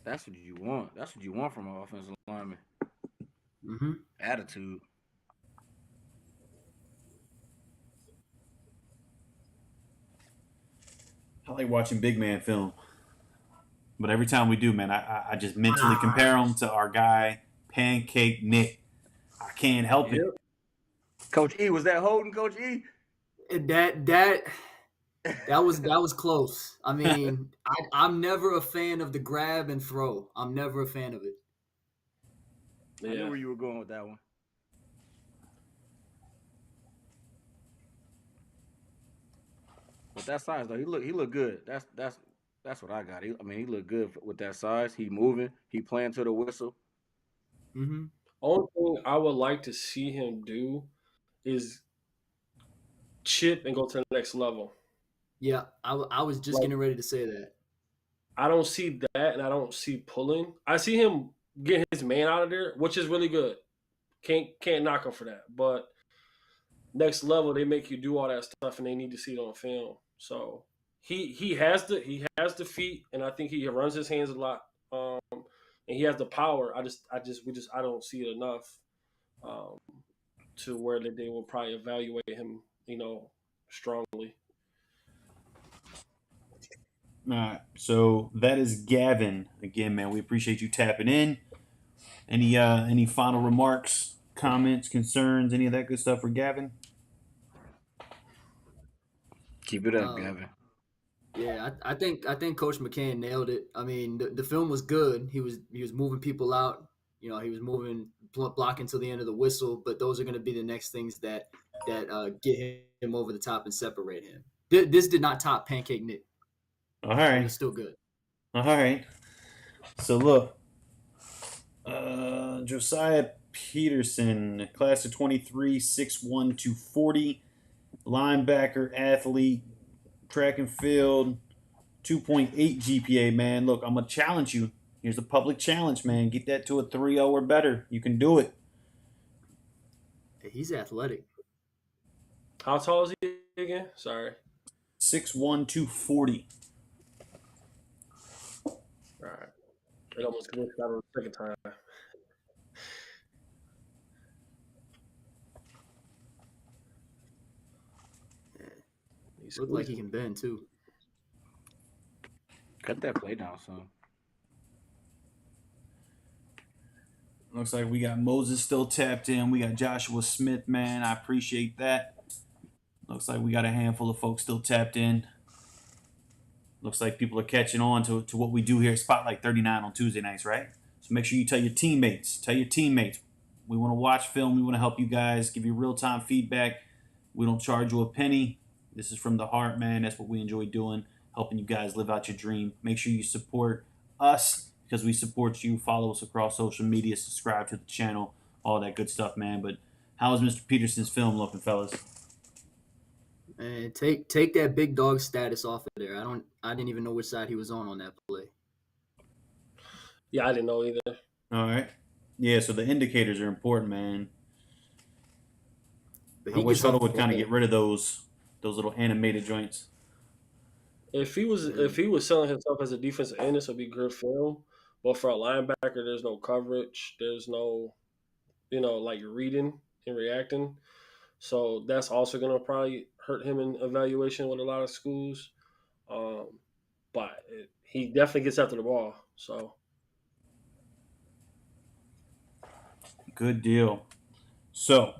Speaker 4: That's what you want. That's what you want from an offensive lineman.
Speaker 5: Mm-hmm.
Speaker 4: Attitude.
Speaker 2: I like watching big man film. But every time we do, man, I just mentally compare him to our guy, Pancake Nick. I can't help it.
Speaker 4: Coach E, was that holding, Coach E?
Speaker 5: That was close. I mean, I'm never a fan of the grab and throw. I'm never a fan of it.
Speaker 4: I knew where you were going with that one. But that size though, he looked good. That's what I got. He looked good with that size. He moving. He playing to the whistle.
Speaker 5: Mm-hmm.
Speaker 3: Only thing I would like to see him do is chip and go to the next level.
Speaker 5: Yeah, I was just getting ready to say that.
Speaker 3: I don't see that, and I don't see pulling. I see him getting his man out of there, which is really good. Can't knock him for that. But next level, they make you do all that stuff, and they need to see it on film. So he has the feet, and I think he runs his hands a lot, and he has the power. I don't see it enough to where they will probably evaluate him, strongly.
Speaker 2: All right. So that is Gavin. Again, man, we appreciate you tapping in. Any final remarks, comments, concerns, any of that good stuff for Gavin?
Speaker 4: Keep it up, Gavin.
Speaker 5: Yeah, I think Coach McCann nailed it. I mean, the film was good. He was moving people out. He was moving, blocking till the end of the whistle. But those are going to be the next things that get him over the top and separate him. This did not top Pancake Nick.
Speaker 2: All right.
Speaker 5: It's still good.
Speaker 2: All right. So look, Josiah Peterson, class of 23, 6'1", 240, linebacker, athlete, track and field, 2.8 GPA, man. Look, I'm going to challenge you. Here's a public challenge, man. Get that to a 3.0 or better. You can do it.
Speaker 5: He's athletic.
Speaker 3: How tall is he again? Sorry.
Speaker 2: 6'1", 240.
Speaker 3: All right. It almost glitched out on the second time.
Speaker 5: Look like he can bend too.
Speaker 4: Cut that play down, son.
Speaker 2: Looks like we got Moses still tapped in. We got Joshua Smith, man. I appreciate that. Looks like we got a handful of folks still tapped in. Looks like people are catching on to what we do here at Spotlight 39 on Tuesday nights, right? So make sure you tell your teammates. We want to watch film. We want to help you guys, give you real-time feedback. We don't charge you a penny. This is from the heart, man. That's what we enjoy doing, helping you guys live out your dream. Make sure you support us because we support you. Follow us across social media. Subscribe to the channel. All that good stuff, man. But how's Mr. Peterson's film looking, fellas?
Speaker 5: And take that big dog status off of there. I didn't even know which side he was on that play.
Speaker 3: Yeah, I didn't know either.
Speaker 2: All right. Yeah, so the indicators are important, man.
Speaker 5: But
Speaker 2: I wish Huddle would kind of get rid of those little animated joints.
Speaker 3: If he was selling himself as a defensive end, this would be good film. But for a linebacker, there's no coverage. There's no, like reading and reacting. So that's also going to probably hurt him in evaluation with a lot of schools. But he definitely gets after the ball. So
Speaker 2: good deal. So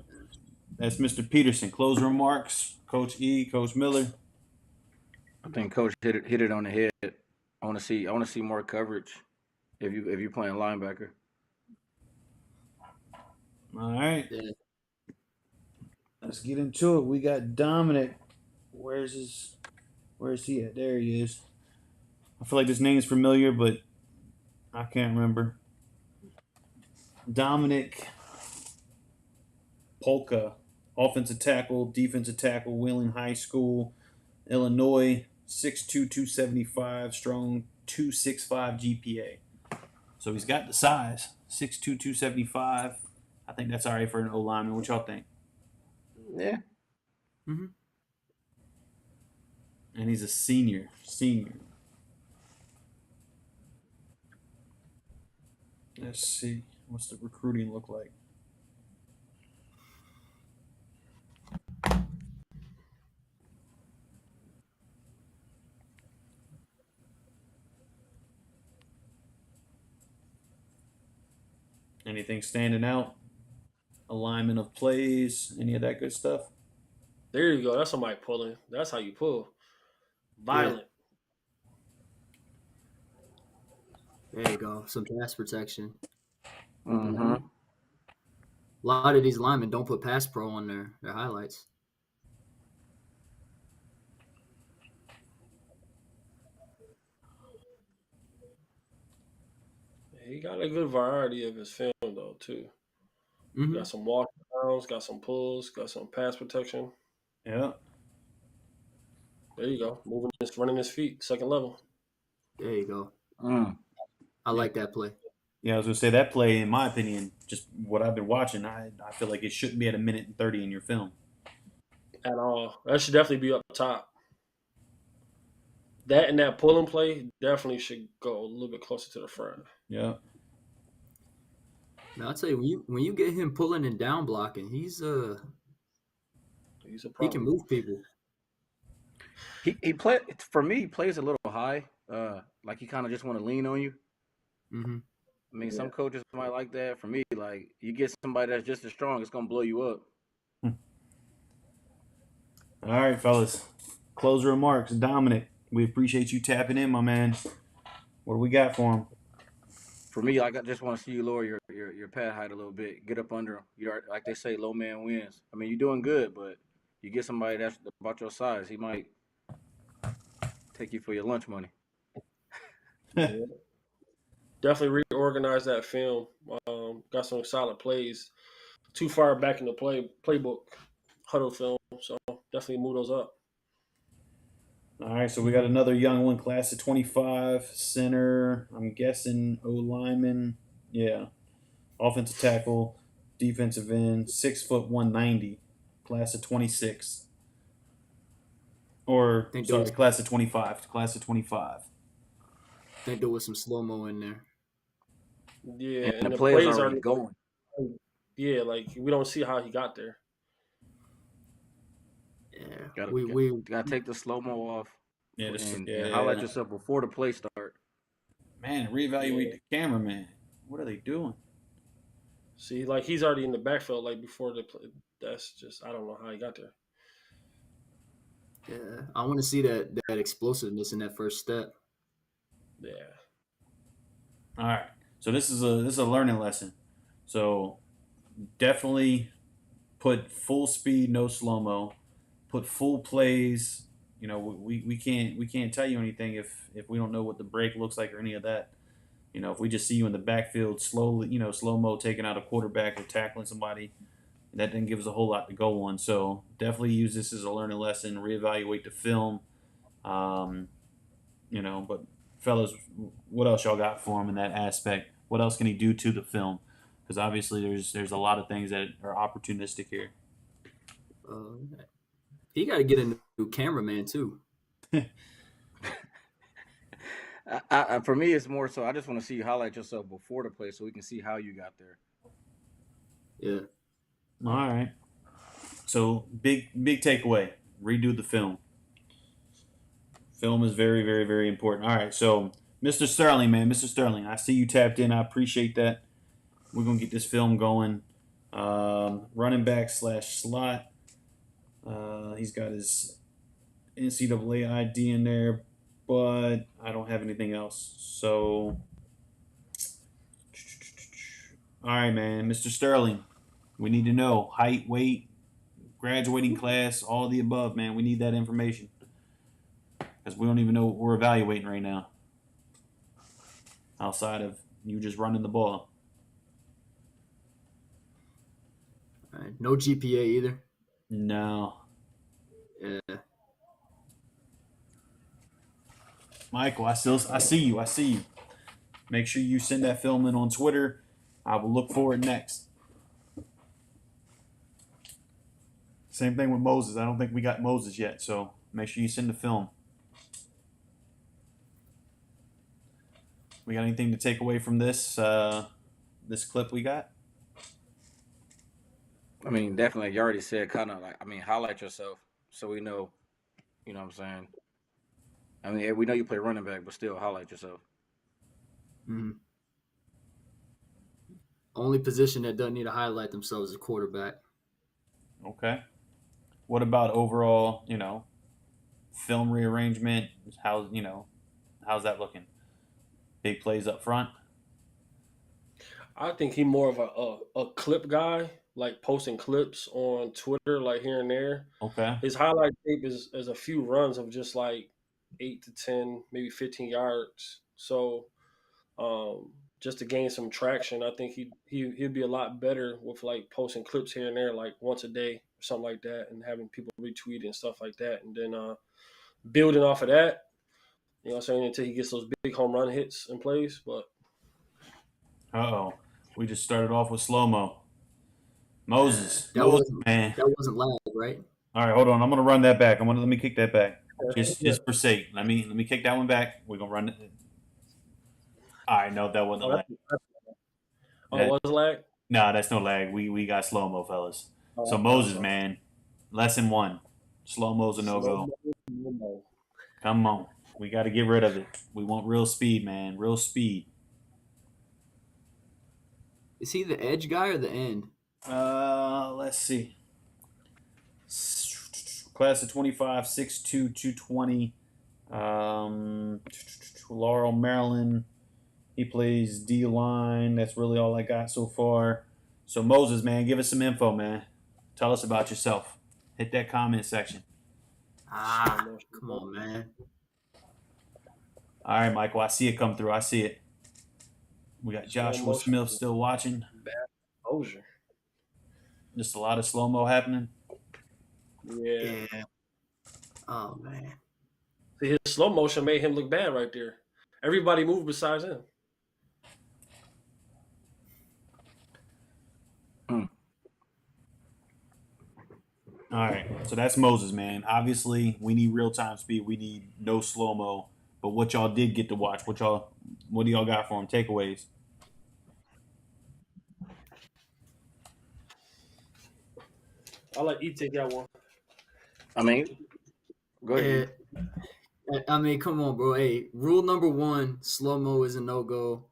Speaker 2: that's Mr. Peterson. Closing remarks, Coach E, Coach Miller.
Speaker 4: I think Coach hit it on the head. I want to see more coverage if you're playing linebacker.
Speaker 2: All right.
Speaker 5: Yeah.
Speaker 2: Let's get into it. We got Dominic. Where is he at? There he is. I feel like this name's familiar, but I can't remember. Dominic Polka. Offensive tackle, defensive tackle, Wheeling High School, Illinois, 6'2", 275, strong 265 GPA. So he's got the size, 6'2", 275. I think that's all right for an O lineman. What y'all think?
Speaker 4: Yeah.
Speaker 5: Mm-hmm.
Speaker 2: And he's a senior. Let's see. What's the recruiting look like? Anything standing out? Alignment of plays, any of that good stuff?
Speaker 3: There you go. That's somebody pulling. That's how you pull. Violent.
Speaker 5: There you go. Some pass protection.
Speaker 4: Mm-hmm.
Speaker 5: A lot of these linemen don't put pass pro on their highlights.
Speaker 3: He got a good variety of his film though too.
Speaker 5: Mm-hmm.
Speaker 3: Got some walk downs, got some pulls, got some pass protection.
Speaker 2: Yeah.
Speaker 3: There you go. Running his feet, second level.
Speaker 5: There you go.
Speaker 4: Mm.
Speaker 5: I like that play.
Speaker 2: Yeah, I was gonna say that play, in my opinion, just what I've been watching, I feel like it shouldn't be at 1:30 in your film.
Speaker 3: At all. That should definitely be up top. That and that pulling play definitely should go a little bit closer to the front.
Speaker 2: Yeah.
Speaker 5: Now I'll tell you, when you get him pulling and down blocking,
Speaker 3: He's a
Speaker 5: he can
Speaker 3: problem.
Speaker 5: move people.
Speaker 4: He play for me. He plays a little high. Like he kind of just want to lean on you.
Speaker 5: Mm-hmm.
Speaker 4: I mean, some coaches might like that. For me, like you get somebody that's just as strong, it's gonna blow you up.
Speaker 2: All right, fellas. Closing remarks, Dominic. We appreciate you tapping in, my man. What do we got for him?
Speaker 4: For me, like I just want to see you lower your pad height a little bit, get up under him. Like they say, low man wins. I mean, you're doing good, but you get somebody that's about your size, he might take you for your lunch money.
Speaker 3: Definitely reorganize that film. Got some solid plays. Too far back in the playbook, huddle film. So definitely move those up.
Speaker 2: All right, so we got another young one, class of 25, center. I'm guessing O lineman. Yeah. Offensive tackle, defensive end, 6', 190, class of 26. Or, sorry, class of 25. Class of 25.
Speaker 5: I think there was some slow mo in there.
Speaker 3: Yeah,
Speaker 4: and the plays are going.
Speaker 3: Yeah, like we don't see how he got there.
Speaker 5: Yeah,
Speaker 4: we gotta take the slow mo off.
Speaker 2: Yeah,
Speaker 4: and highlight yourself before the play start.
Speaker 2: Man, reevaluate the cameraman. What are they doing?
Speaker 3: See, like he's already in the backfield, like before the play. That's just I don't know how he got there.
Speaker 5: Yeah, I want to see that explosiveness in that first step.
Speaker 3: Yeah.
Speaker 2: All right. So this is a learning lesson. So definitely put full speed, no slow mo. Put full plays. You know, we can't tell you anything if we don't know what the break looks like or any of that. You know, if we just see you in the backfield slowly, slow mo taking out a quarterback or tackling somebody, that didn't give us a whole lot to go on. So definitely use this as a learning lesson. Reevaluate the film. But fellas, what else y'all got for him in that aspect? What else can he do to the film? Because obviously there's a lot of things that are opportunistic here.
Speaker 5: He got to get a new cameraman too.
Speaker 4: For me, it's more so I just want to see you highlight yourself before the play so we can see how you got there.
Speaker 5: Yeah.
Speaker 2: All right. So big takeaway: redo the film. Film is very, very, very important. All right. So Mr. Sterling, man, Mr. Sterling, I see you tapped in. I appreciate that. We're gonna get this film going. Running back / slot. He's got his NCAA ID in there, but I don't have anything else. So, all right, man, Mr. Sterling, we need to know height, weight, graduating class, all the above, man. We need that information because we don't even know what we're evaluating right now outside of you just running the ball.
Speaker 5: All right. No GPA either.
Speaker 2: No.
Speaker 5: Yeah.
Speaker 2: Michael, I see you. I see you. Make sure you send that film in on Twitter. I will look for it next. Same thing with Moses. I don't think we got Moses yet, so make sure you send the film. We got anything to take away from this this clip we got?
Speaker 4: I mean, definitely. You already said kind of like, I mean, highlight yourself so we know, you know what I'm saying? I mean, we know you play running back, but still highlight yourself.
Speaker 5: Mm-hmm. Only position that doesn't need to highlight themselves is quarterback.
Speaker 2: Okay. What about overall, film rearrangement? How's that looking? Big plays up front?
Speaker 3: I think he's more of a clip guy, like posting clips on Twitter, like here and there.
Speaker 2: Okay.
Speaker 3: His highlight tape is a few runs of just like 8 to 10, maybe 15 yards. So just to gain some traction, I think he'd be a lot better with like posting clips here and there, like once a day or something like that, and having people retweet and stuff like that, and then building off of that. You know what I'm saying? Until he gets those big home run hits and plays. But
Speaker 2: Uh-oh. We just started off with slow-mo. Moses, man.
Speaker 5: That wasn't lag, right?
Speaker 2: All right, hold on. I'm gonna run that back. Let me kick that back. Just for sake. Let me kick that one back. We're gonna run it. All right, no, that wasn't lag.
Speaker 3: Oh, was lag?
Speaker 2: Nah, that's no lag. We got slow-mo, fellas. So Moses, man, lesson 1. Slow-mo's a no-go. Come on. We got to get rid of it. We want real speed, man. Real speed.
Speaker 5: Is he the edge guy or the end?
Speaker 2: Let's see. Class of 25, 6'2", 220. Laurel, Maryland. He plays D-line. That's really all I got so far. So Moses, man, give us some info, man. Tell us about yourself. Hit that comment section.
Speaker 5: Come on, man.
Speaker 2: All right, Michael, I see it come through. I see it. We got Joshua Smith still watching.
Speaker 3: Bad exposure.
Speaker 2: Just a lot of slow-mo happening.
Speaker 3: Yeah.
Speaker 5: Oh, man.
Speaker 3: See, his slow motion made him look bad right there. Everybody moved besides him.
Speaker 2: All right, so that's Moses, man. Obviously, we need real-time speed. We need no slow-mo. But what y'all did get to watch? What do y'all got for him? Takeaways?
Speaker 3: I'll let E take that one.
Speaker 4: I mean, go ahead.
Speaker 5: Yeah. I mean, come on, bro. Hey, rule number 1, slow-mo is a no-go.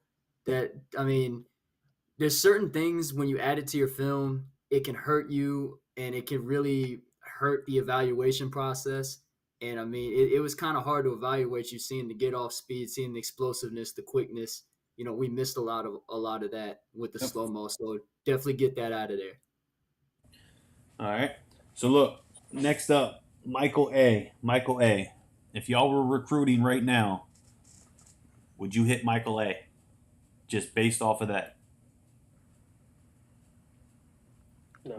Speaker 5: There's certain things when you add it to your film, it can hurt you and it can really hurt the evaluation process. And I mean, it was kind of hard to evaluate you, seeing the get off speed, seeing the explosiveness, the quickness. We missed a lot of that with the slow-mo. So definitely get that out of there.
Speaker 2: All right. So look, next up, Michael A. Michael A. If y'all were recruiting right now, would you hit Michael A? Just based off of that.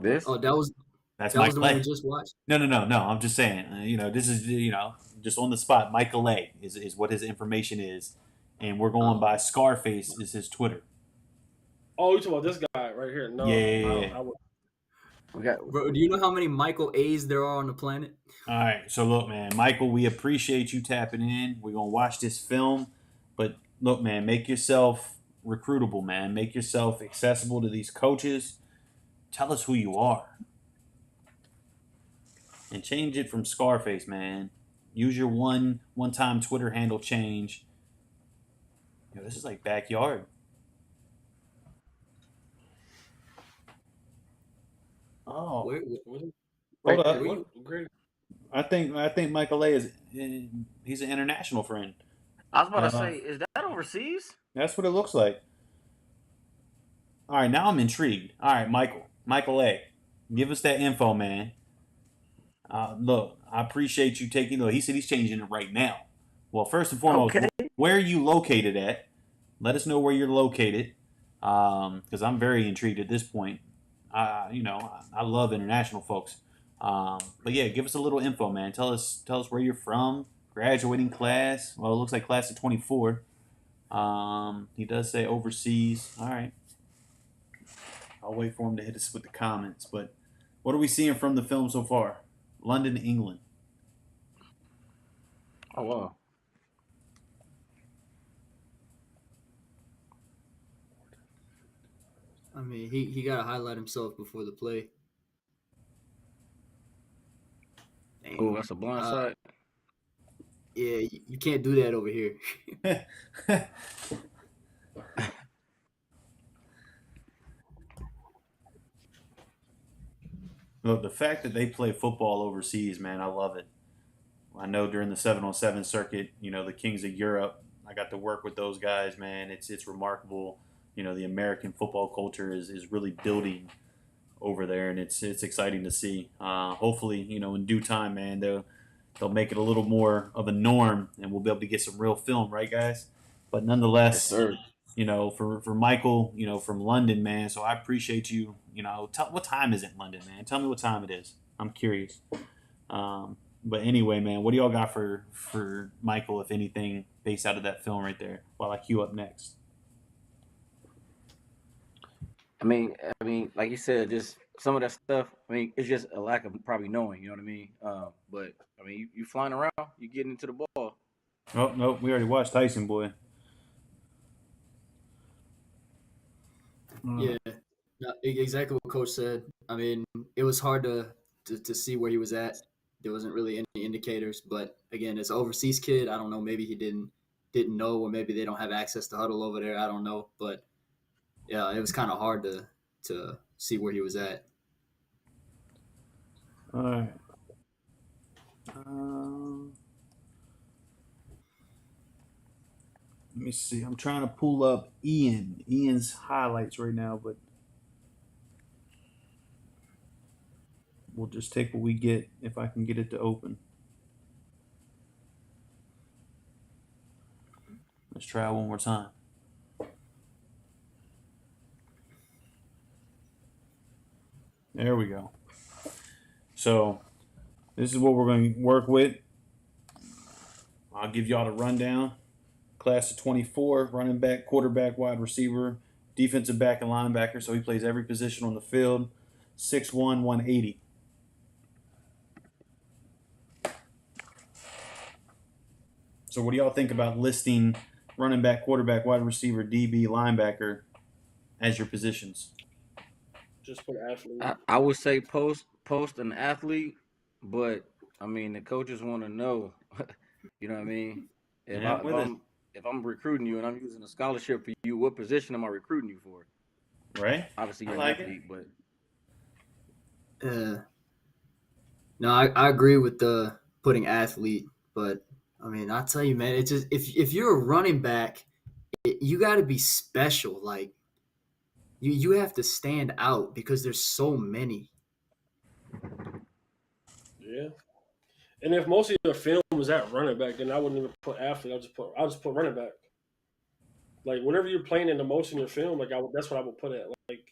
Speaker 4: This?
Speaker 5: Oh, that was
Speaker 2: That's
Speaker 5: the
Speaker 2: Michael
Speaker 5: one
Speaker 2: A.
Speaker 5: we just watched.
Speaker 2: No. I'm just saying. This is just on the spot. Michael A. is what his information is, and we're going by Scarface is his Twitter.
Speaker 3: Oh, you talking about this guy right here? No.
Speaker 2: Yeah.
Speaker 5: Bro, do you know how many Michael A's there are on the planet?
Speaker 2: All right. So look, man, Michael, we appreciate you tapping in. We're gonna watch this film, but look, man, make yourself recruitable, man. Make yourself accessible to these coaches. Tell us who you are. And change it from Scarface, man. Use your one-time Twitter handle change. This is like backyard. Oh, hold up. I think Michael A he's an international friend.
Speaker 4: I was about to say, is that overseas?
Speaker 2: That's what it looks like. All right, now I'm intrigued. All right, Michael A, give us that info, man. Look, I appreciate you taking. Look, he said he's changing it right now. Well, first and foremost, where are you located at? Let us know where you're located, because I'm very intrigued at this point. I love international folks. But yeah, give us a little info, man. Tell us where you're from, graduating class. Well, it looks like class of 24. He does say overseas. All right. I'll wait for him to hit us with the comments. But what are we seeing from the film so far? London, England.
Speaker 4: Oh wow.
Speaker 5: I mean, he got to highlight himself before the play.
Speaker 4: Oh,
Speaker 5: Damn.
Speaker 4: that's a blind side.
Speaker 5: Yeah, you can't do that over here.
Speaker 2: Look, the fact that they play football overseas, man, I love it. I know during the 7-on-7 circuit, the Kings of Europe, I got to work with those guys, man. It's remarkable. The American football culture is really building over there, and it's exciting to see. Hopefully, in due time, man, they'll make it a little more of a norm, and we'll be able to get some real film, right, guys? But
Speaker 4: Yes,
Speaker 2: nonetheless,
Speaker 4: sir.
Speaker 2: for Michael, from London, man. So I appreciate you. What time is it in London, man? Tell me what time it is. I'm curious. But anyway, man, what do y'all got for Michael, if anything, based out of that film right there? While I queue up next.
Speaker 4: I mean, like you said, just some of that stuff. I mean, it's just a lack of probably knowing. You know what I mean? But I mean, you flying around, you getting into the ball.
Speaker 2: Oh no, we already watched Tyson, boy.
Speaker 5: Yeah, no, exactly what Coach said. I mean, it was hard to see where he was at. There wasn't really any indicators, but again, as an overseas kid, I don't know. Maybe he didn't know, or maybe they don't have access to huddle over there. I don't know, but yeah, it was kind of hard to see where he was at.
Speaker 2: All right. Um, Let me see. I'm trying to pull up Ian's highlights right now, but we'll just take what we get if I can get it to open. Let's try it one more time. There we go. So this is what we're going to work with. I'll give y'all the rundown. Class of 24, running back, quarterback, wide receiver, defensive back, and linebacker. So he plays every position on the field. 6'1", 180. So what do y'all think about listing running back, quarterback, wide receiver, DB, linebacker as your positions?
Speaker 3: Just put athlete.
Speaker 4: I would say post an athlete, but I mean the coaches want to know. You know what I mean? If
Speaker 2: Yeah,
Speaker 4: I
Speaker 2: I'm
Speaker 4: if
Speaker 2: with it.
Speaker 4: I'm if I'm recruiting you and I'm using a scholarship for you, what position am I recruiting you for?
Speaker 2: Right?
Speaker 4: Obviously,
Speaker 2: I
Speaker 4: you're an
Speaker 2: like it.
Speaker 4: athlete, but
Speaker 5: No, I agree with the putting athlete, but I mean, I tell you, man, it's just if you're a running back, you got to be special. Like you have to stand out because there's so many.
Speaker 3: Yeah. And if most of your film is at running back, then I wouldn't even put athlete. I'll just put running back. Like whatever you're playing in the most in your film, that's what I would put at. Like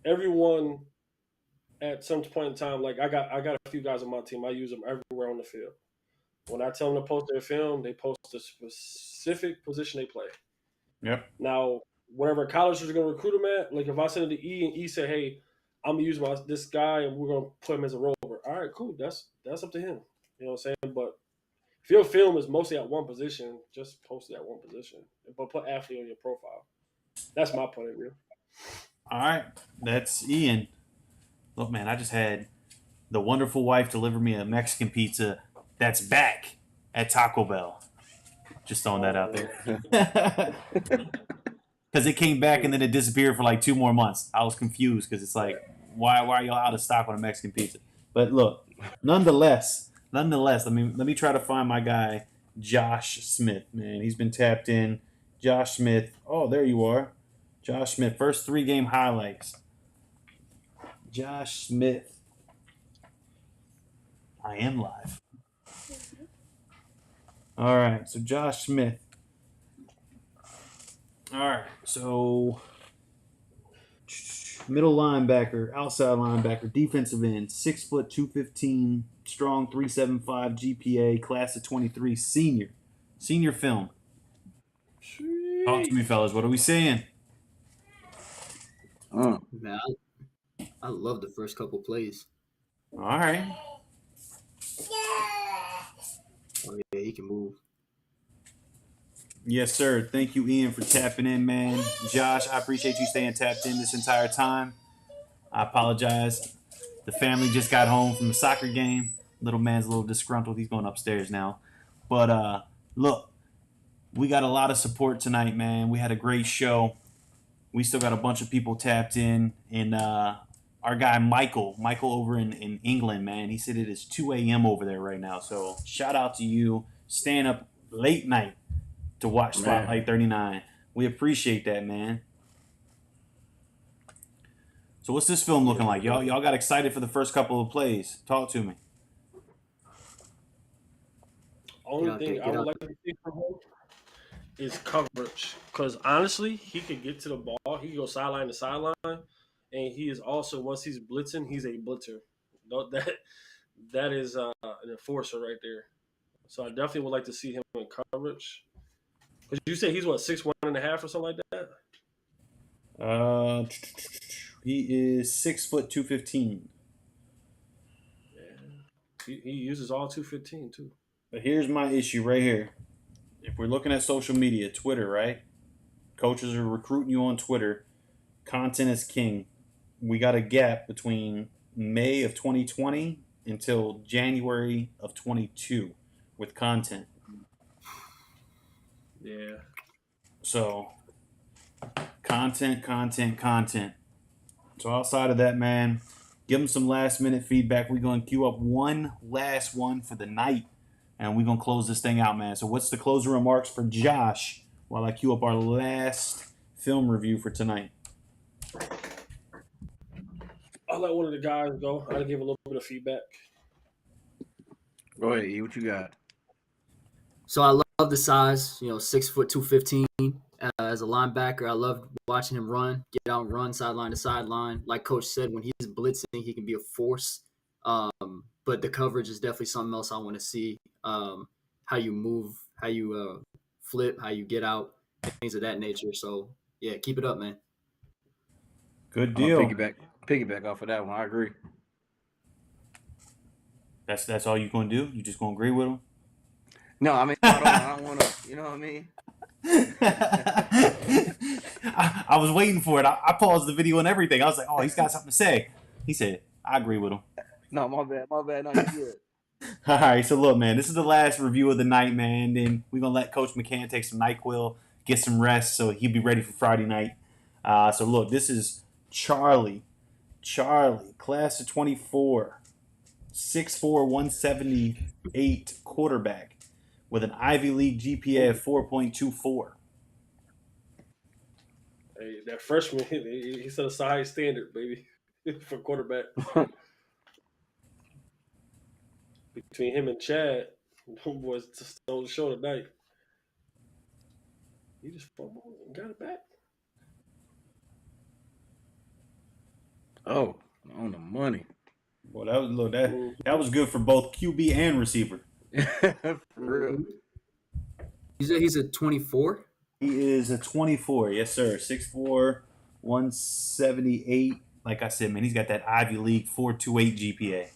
Speaker 3: everyone at some point in time, like I got a few guys on my team. I use them everywhere on the field. When I tell them to post their film, they post the specific position they play.
Speaker 2: Yep.
Speaker 3: Now, whatever college is going to recruit them at, like if I send it to E and E say, "Hey, I'm gonna use this guy and we're gonna put him as a rover." All right, cool. That's up to him. You know what I'm saying? But if your film is mostly at one position, just post it at one position, but put athlete on your profile. That's my point of view.
Speaker 2: All right. That's Ian. Look, man, I just had the wonderful wife deliver me a Mexican pizza that's back at Taco Bell. Just throwing that out there. Because it came back and then it disappeared for like 2 more months. I was confused because it's like, why are y'all out of stock on a Mexican pizza? But look, nonetheless, let me try to find my guy, Josh Smith, man. He's been tapped in. Josh Smith. Oh, there you are. Josh Smith. First 3-game highlights. Josh Smith. I am live. All right, so Josh Smith. All right, so middle linebacker, outside linebacker, defensive end, 6', 215, strong, 375 GPA, class of 23, senior film. Talk to me, fellas. What are we saying?
Speaker 5: Man, I love the first couple plays.
Speaker 2: All right.
Speaker 5: Oh yeah, he can move.
Speaker 2: Yes, sir. Thank you, Ian, for tapping in, man. Josh, I appreciate you staying tapped in this entire time. I apologize. The family just got home from the soccer game. Little man's a little disgruntled. He's going upstairs now. But look, we got a lot of support tonight, man. We had a great show. We still got a bunch of people tapped in. And our guy Michael over in England, man, he said it is 2 a.m. over there right now. So shout out to you. Staying up late night to watch Spotlight 39. We appreciate that, man. So what's this film looking like? Y'all got excited for the first couple of plays. Talk to me.
Speaker 3: Only thing I would like to see from him is coverage. Because honestly, he could get to the ball. He can go sideline to sideline. And he is also, once he's blitzing, he's a blitzer. That is an enforcer right there. So I definitely would like to see him in coverage. Because you say he's what, 6'1.5" or something like that?
Speaker 2: He is 6', 215.
Speaker 3: Yeah. He uses all 215 too.
Speaker 2: But here's my issue right here. If we're looking at social media, Twitter, right? Coaches are recruiting you on Twitter. Content is king. We got a gap between May of 2020 until January of 22 with content.
Speaker 3: Yeah.
Speaker 2: So, content. So outside of that, man, give them some last-minute feedback. We're going to queue up one last one for the night, and we're going to close this thing out, man. So what's the closing remarks for Josh while I queue up our last film review for tonight?
Speaker 3: I'll let one of the guys go. I'll give a little bit of feedback.
Speaker 4: Go ahead, E. What you got?
Speaker 5: So I love the size, 6 foot 215. As a linebacker, I love watching him run, get out and run sideline to sideline. Like Coach said, when he's blitzing, he can be a force. But the coverage is definitely something else I want to see. How you move, how you flip, how you get out, things of that nature. So yeah, keep it up, man.
Speaker 2: Good deal.
Speaker 4: Piggyback off of that one. I agree.
Speaker 2: That's all you're going to do? You just going to agree with him?
Speaker 4: No, I mean, I don't want to, you know what I mean?
Speaker 2: I was waiting for it. I paused the video and everything. I was like, oh, he's got something to say. He said, I agree with him.
Speaker 4: No, my bad. No, you good.
Speaker 2: All right, so look, man, this is the last review of the night, man. Then we're going to let Coach McCann take some NyQuil, get some rest, so he'll be ready for Friday night. So look, this is Charlie, class of 24, 6'4", 178 quarterback with an Ivy League GPA of 4.24.
Speaker 3: Hey, that freshman, he set a high standard, baby, for quarterback. Between him and Chad, them boys just stole the show tonight. He just fumbled and got it back.
Speaker 4: Oh, on the money.
Speaker 2: Well, that was good for both QB and receiver.
Speaker 4: For real.
Speaker 5: He's a 24.
Speaker 2: He is a 24, yes sir. 6'4", 178. Like I said, man, he's got that Ivy League 4.28 GPA.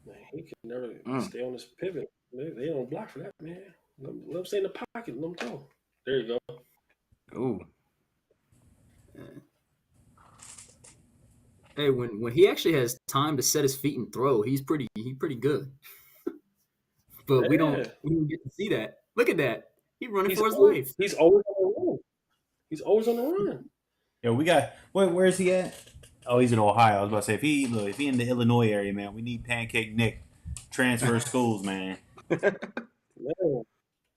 Speaker 3: Man, he can never stay on this pivot. They don't block for that, man. Let him stay in the pocket. Let him go. There you go.
Speaker 4: Ooh.
Speaker 5: Hey, when he actually has time to set his feet and throw, he's pretty good. But we don't get to see that. Look at that. He's running for his life.
Speaker 3: He's always on the run. He's always on the run.
Speaker 2: Yo, we got where's he at? Oh, he's in Ohio. I was about to say if he in the Illinois area, man, we need Pancake Nick transfer schools, man.
Speaker 3: Man.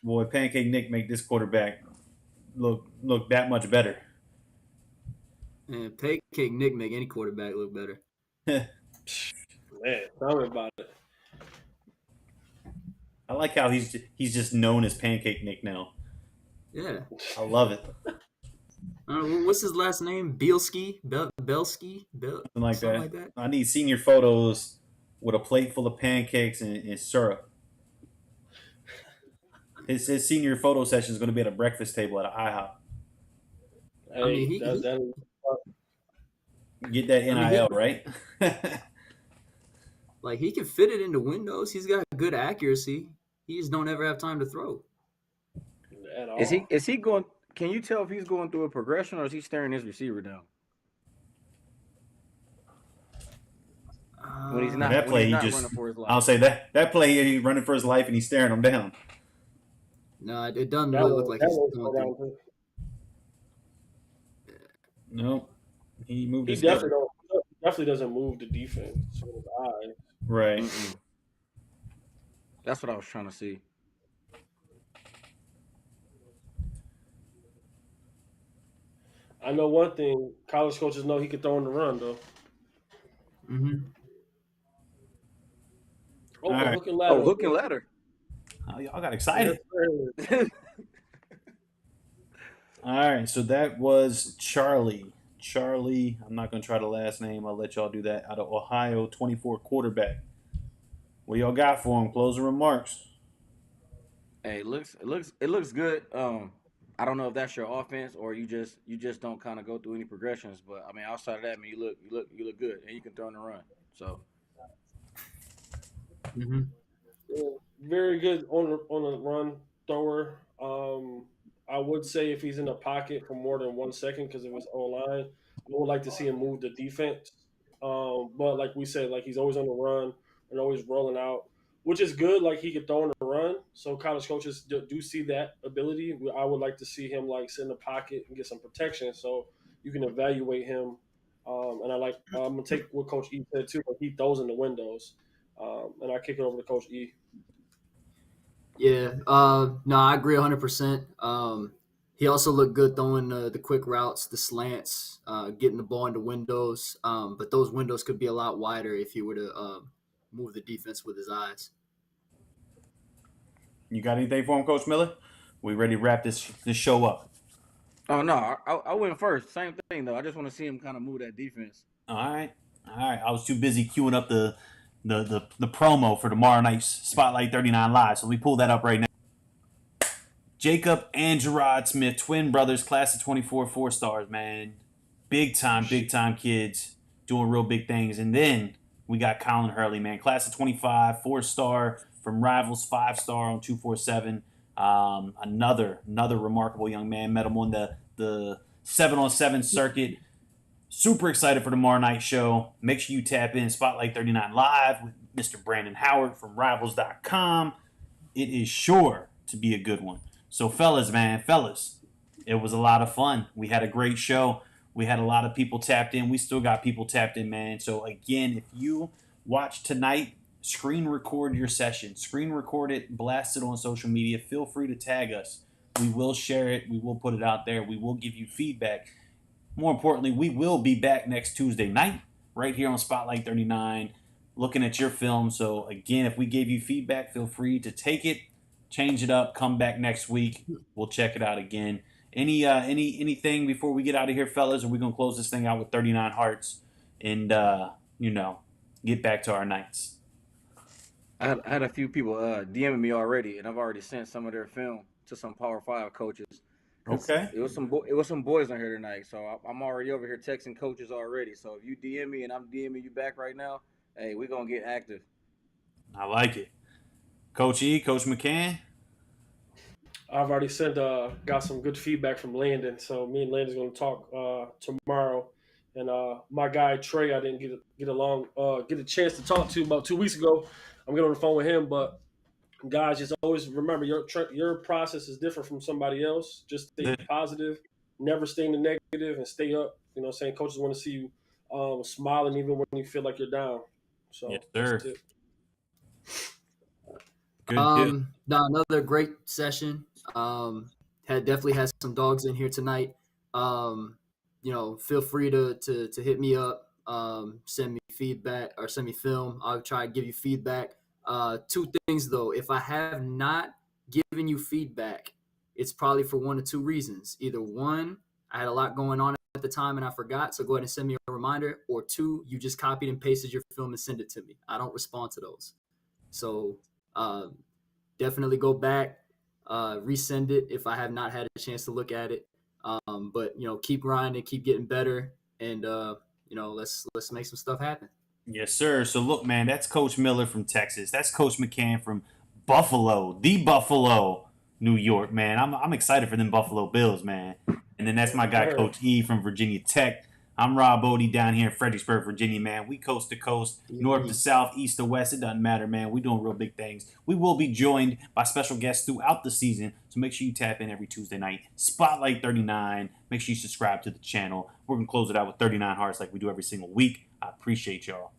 Speaker 2: Boy, Pancake Nick make this quarterback look that much better.
Speaker 5: And Pancake Nick make any quarterback look better.
Speaker 3: Man, tell me about it.
Speaker 2: I like how he's just known as Pancake Nick now.
Speaker 5: Yeah.
Speaker 2: I love it.
Speaker 5: What's his last name? Bielski? Belsky?
Speaker 2: Something like
Speaker 5: Something
Speaker 2: that.
Speaker 5: like that.
Speaker 2: I need senior photos with a plate full of pancakes and syrup. His senior photo session is going to be at a breakfast table at an IHOP.
Speaker 5: I mean,
Speaker 3: Hey, that
Speaker 2: Get that
Speaker 5: I mean,
Speaker 2: NIL, right?
Speaker 5: like he can fit it into windows. He's got good accuracy. He just don't ever have time to throw.
Speaker 3: at
Speaker 4: Is he
Speaker 3: all.
Speaker 4: is he going? Can you tell if he's going through a progression or is he staring his receiver down when he's
Speaker 5: Uh,
Speaker 4: not
Speaker 2: That
Speaker 4: when he's
Speaker 2: play, he
Speaker 4: not
Speaker 2: just,
Speaker 4: running for his
Speaker 2: I'll
Speaker 4: life?
Speaker 2: say that play, he's running for his life and he's staring him down.
Speaker 5: no, it doesn't
Speaker 3: That
Speaker 5: really look
Speaker 3: one,
Speaker 5: like
Speaker 3: that
Speaker 5: he's
Speaker 3: one's
Speaker 5: going
Speaker 3: go
Speaker 5: through.
Speaker 3: down too.
Speaker 2: No, he moved
Speaker 3: He
Speaker 2: his head.
Speaker 3: definitely doesn't move the defense with his eye.
Speaker 2: Right.
Speaker 4: Mm-mm. That's what I was trying to see.
Speaker 3: I know one thing: college coaches know he can throw in the run, though.
Speaker 5: Mm-hmm.
Speaker 3: Oh,
Speaker 2: All
Speaker 3: a
Speaker 2: right.
Speaker 3: hook and ladder.
Speaker 4: Oh, hook and ladder.
Speaker 2: Oh, y'all got
Speaker 3: Yes,
Speaker 2: excited.
Speaker 3: sir.
Speaker 2: All right. So that was Charlie. Charlie, I'm not going to try the last name. I'll let y'all do that. Out of Ohio, 24 quarterback. What y'all got for him? Closing remarks.
Speaker 4: Hey, it looks good. I don't know if that's your offense or you just don't kind of go through any progressions. But I mean, outside of that, I mean, you look good and you can throw and run. So
Speaker 5: Mm-hmm.
Speaker 3: Yeah, very good on the run thrower. I would say if he's in the pocket for more than 1 second because of his O line, I would like to see him move the defense. But like we said, like he's always on the run and always rolling out, which is good. Like he could throw in the run, so college coaches do see that ability. I would like to see him like sit in the pocket and get some protection, so you can evaluate him. And I'm gonna take what Coach E said too. Like he throws in the windows, and I kick it over to Coach E.
Speaker 5: Yeah. No, I agree 100%. He also looked good throwing the quick routes, the slants, getting the ball into windows. But those windows could be a lot wider if he were to move the defense with his eyes.
Speaker 2: You got anything for him, Coach Miller? We ready to wrap this show up?
Speaker 4: oh no, I went first. Same thing though. I just want to see him kind of move that defense.
Speaker 2: All right. All right. I was too busy queuing up the promo for tomorrow night's Spotlight 39 Live. So we pull that up right now. Jacob and Gerard Smith, twin brothers, class of 24, 4 stars, man. Big time kids doing real big things. And then we got Colin Hurley, man. Class of 25, 4-star from Rivals, 5-star on 247. Another remarkable young man. Met him on the 7-on-7 circuit. Super excited for tomorrow night's show. Make sure you tap in Spotlight 39 Live with Mr. Brandon Howard from Rivals.com. It is sure to be a good one. So, fellas, it was a lot of fun. We had a great show. We had a lot of people tapped in. We still got people tapped in, man. So, again, if you watch tonight, screen record your session. Screen record it, blast it on social media. Feel free to tag us. We will share it. We will put it out there. We will give you feedback. More importantly, we will be back next Tuesday night right here on Spotlight 39 looking at your film. So, again, if we gave you feedback, feel free to take it, change it up, come back next week. We'll check it out again. Anything before we get out of here, fellas? Or we gonna close this thing out with 39 hearts and get back to our nights?
Speaker 4: I had a few people DMing me already, and I've already sent some of their film to some Power 5 coaches. 'Cause
Speaker 2: Okay.
Speaker 4: it was some boys on here tonight, so I'm already over here texting coaches already. So if you DM me and I'm DMing you back right now, hey, we're gonna get active.
Speaker 2: I like it. Coach E, Coach McCann.
Speaker 3: I've already got some good feedback from Landon, so me and Landon's going to talk tomorrow. And my guy Trey, I didn't get a chance to talk to about 2 weeks ago. I'm getting on the phone with him, but guys, just always remember your process is different from somebody else. Just stay positive, never stay in the negative, and stay up. You know what I'm saying? Coaches want to see you smiling even when you feel like you're down. So
Speaker 2: Yes, sir.
Speaker 3: that's it.
Speaker 2: Good deal.
Speaker 5: No, another great session. Definitely has some dogs in here tonight. Feel free to hit me up. Send me feedback or send me film. I'll try to give you feedback. Two things though, if I have not given you feedback, it's probably for one or two reasons. Either one, I had a lot going on at the time and I forgot, so go ahead and send me a reminder. Or two, you just copied and pasted your film and send it to me. I don't respond to those. So definitely go back, resend it if I have not had a chance to look at it. But keep grinding, keep getting better, and let's make some stuff happen.
Speaker 2: Yes, sir. So look, man, that's Coach Miller from Texas. That's Coach McCann from Buffalo, the Buffalo, New York, man. I'm excited for them Buffalo Bills, man. And then that's my guy,
Speaker 3: Sure.
Speaker 2: Coach E from Virginia Tech. I'm Rob Bodie down here in Fredericksburg, Virginia, man. We coast to coast, north to south, east to west. It doesn't matter, man. We're doing real big things. We will be joined by special guests throughout the season, so make sure you tap in every Tuesday night. Spotlight 39. Make sure you subscribe to the channel. We're going to close it out with 39 hearts like we do every single week. I appreciate y'all.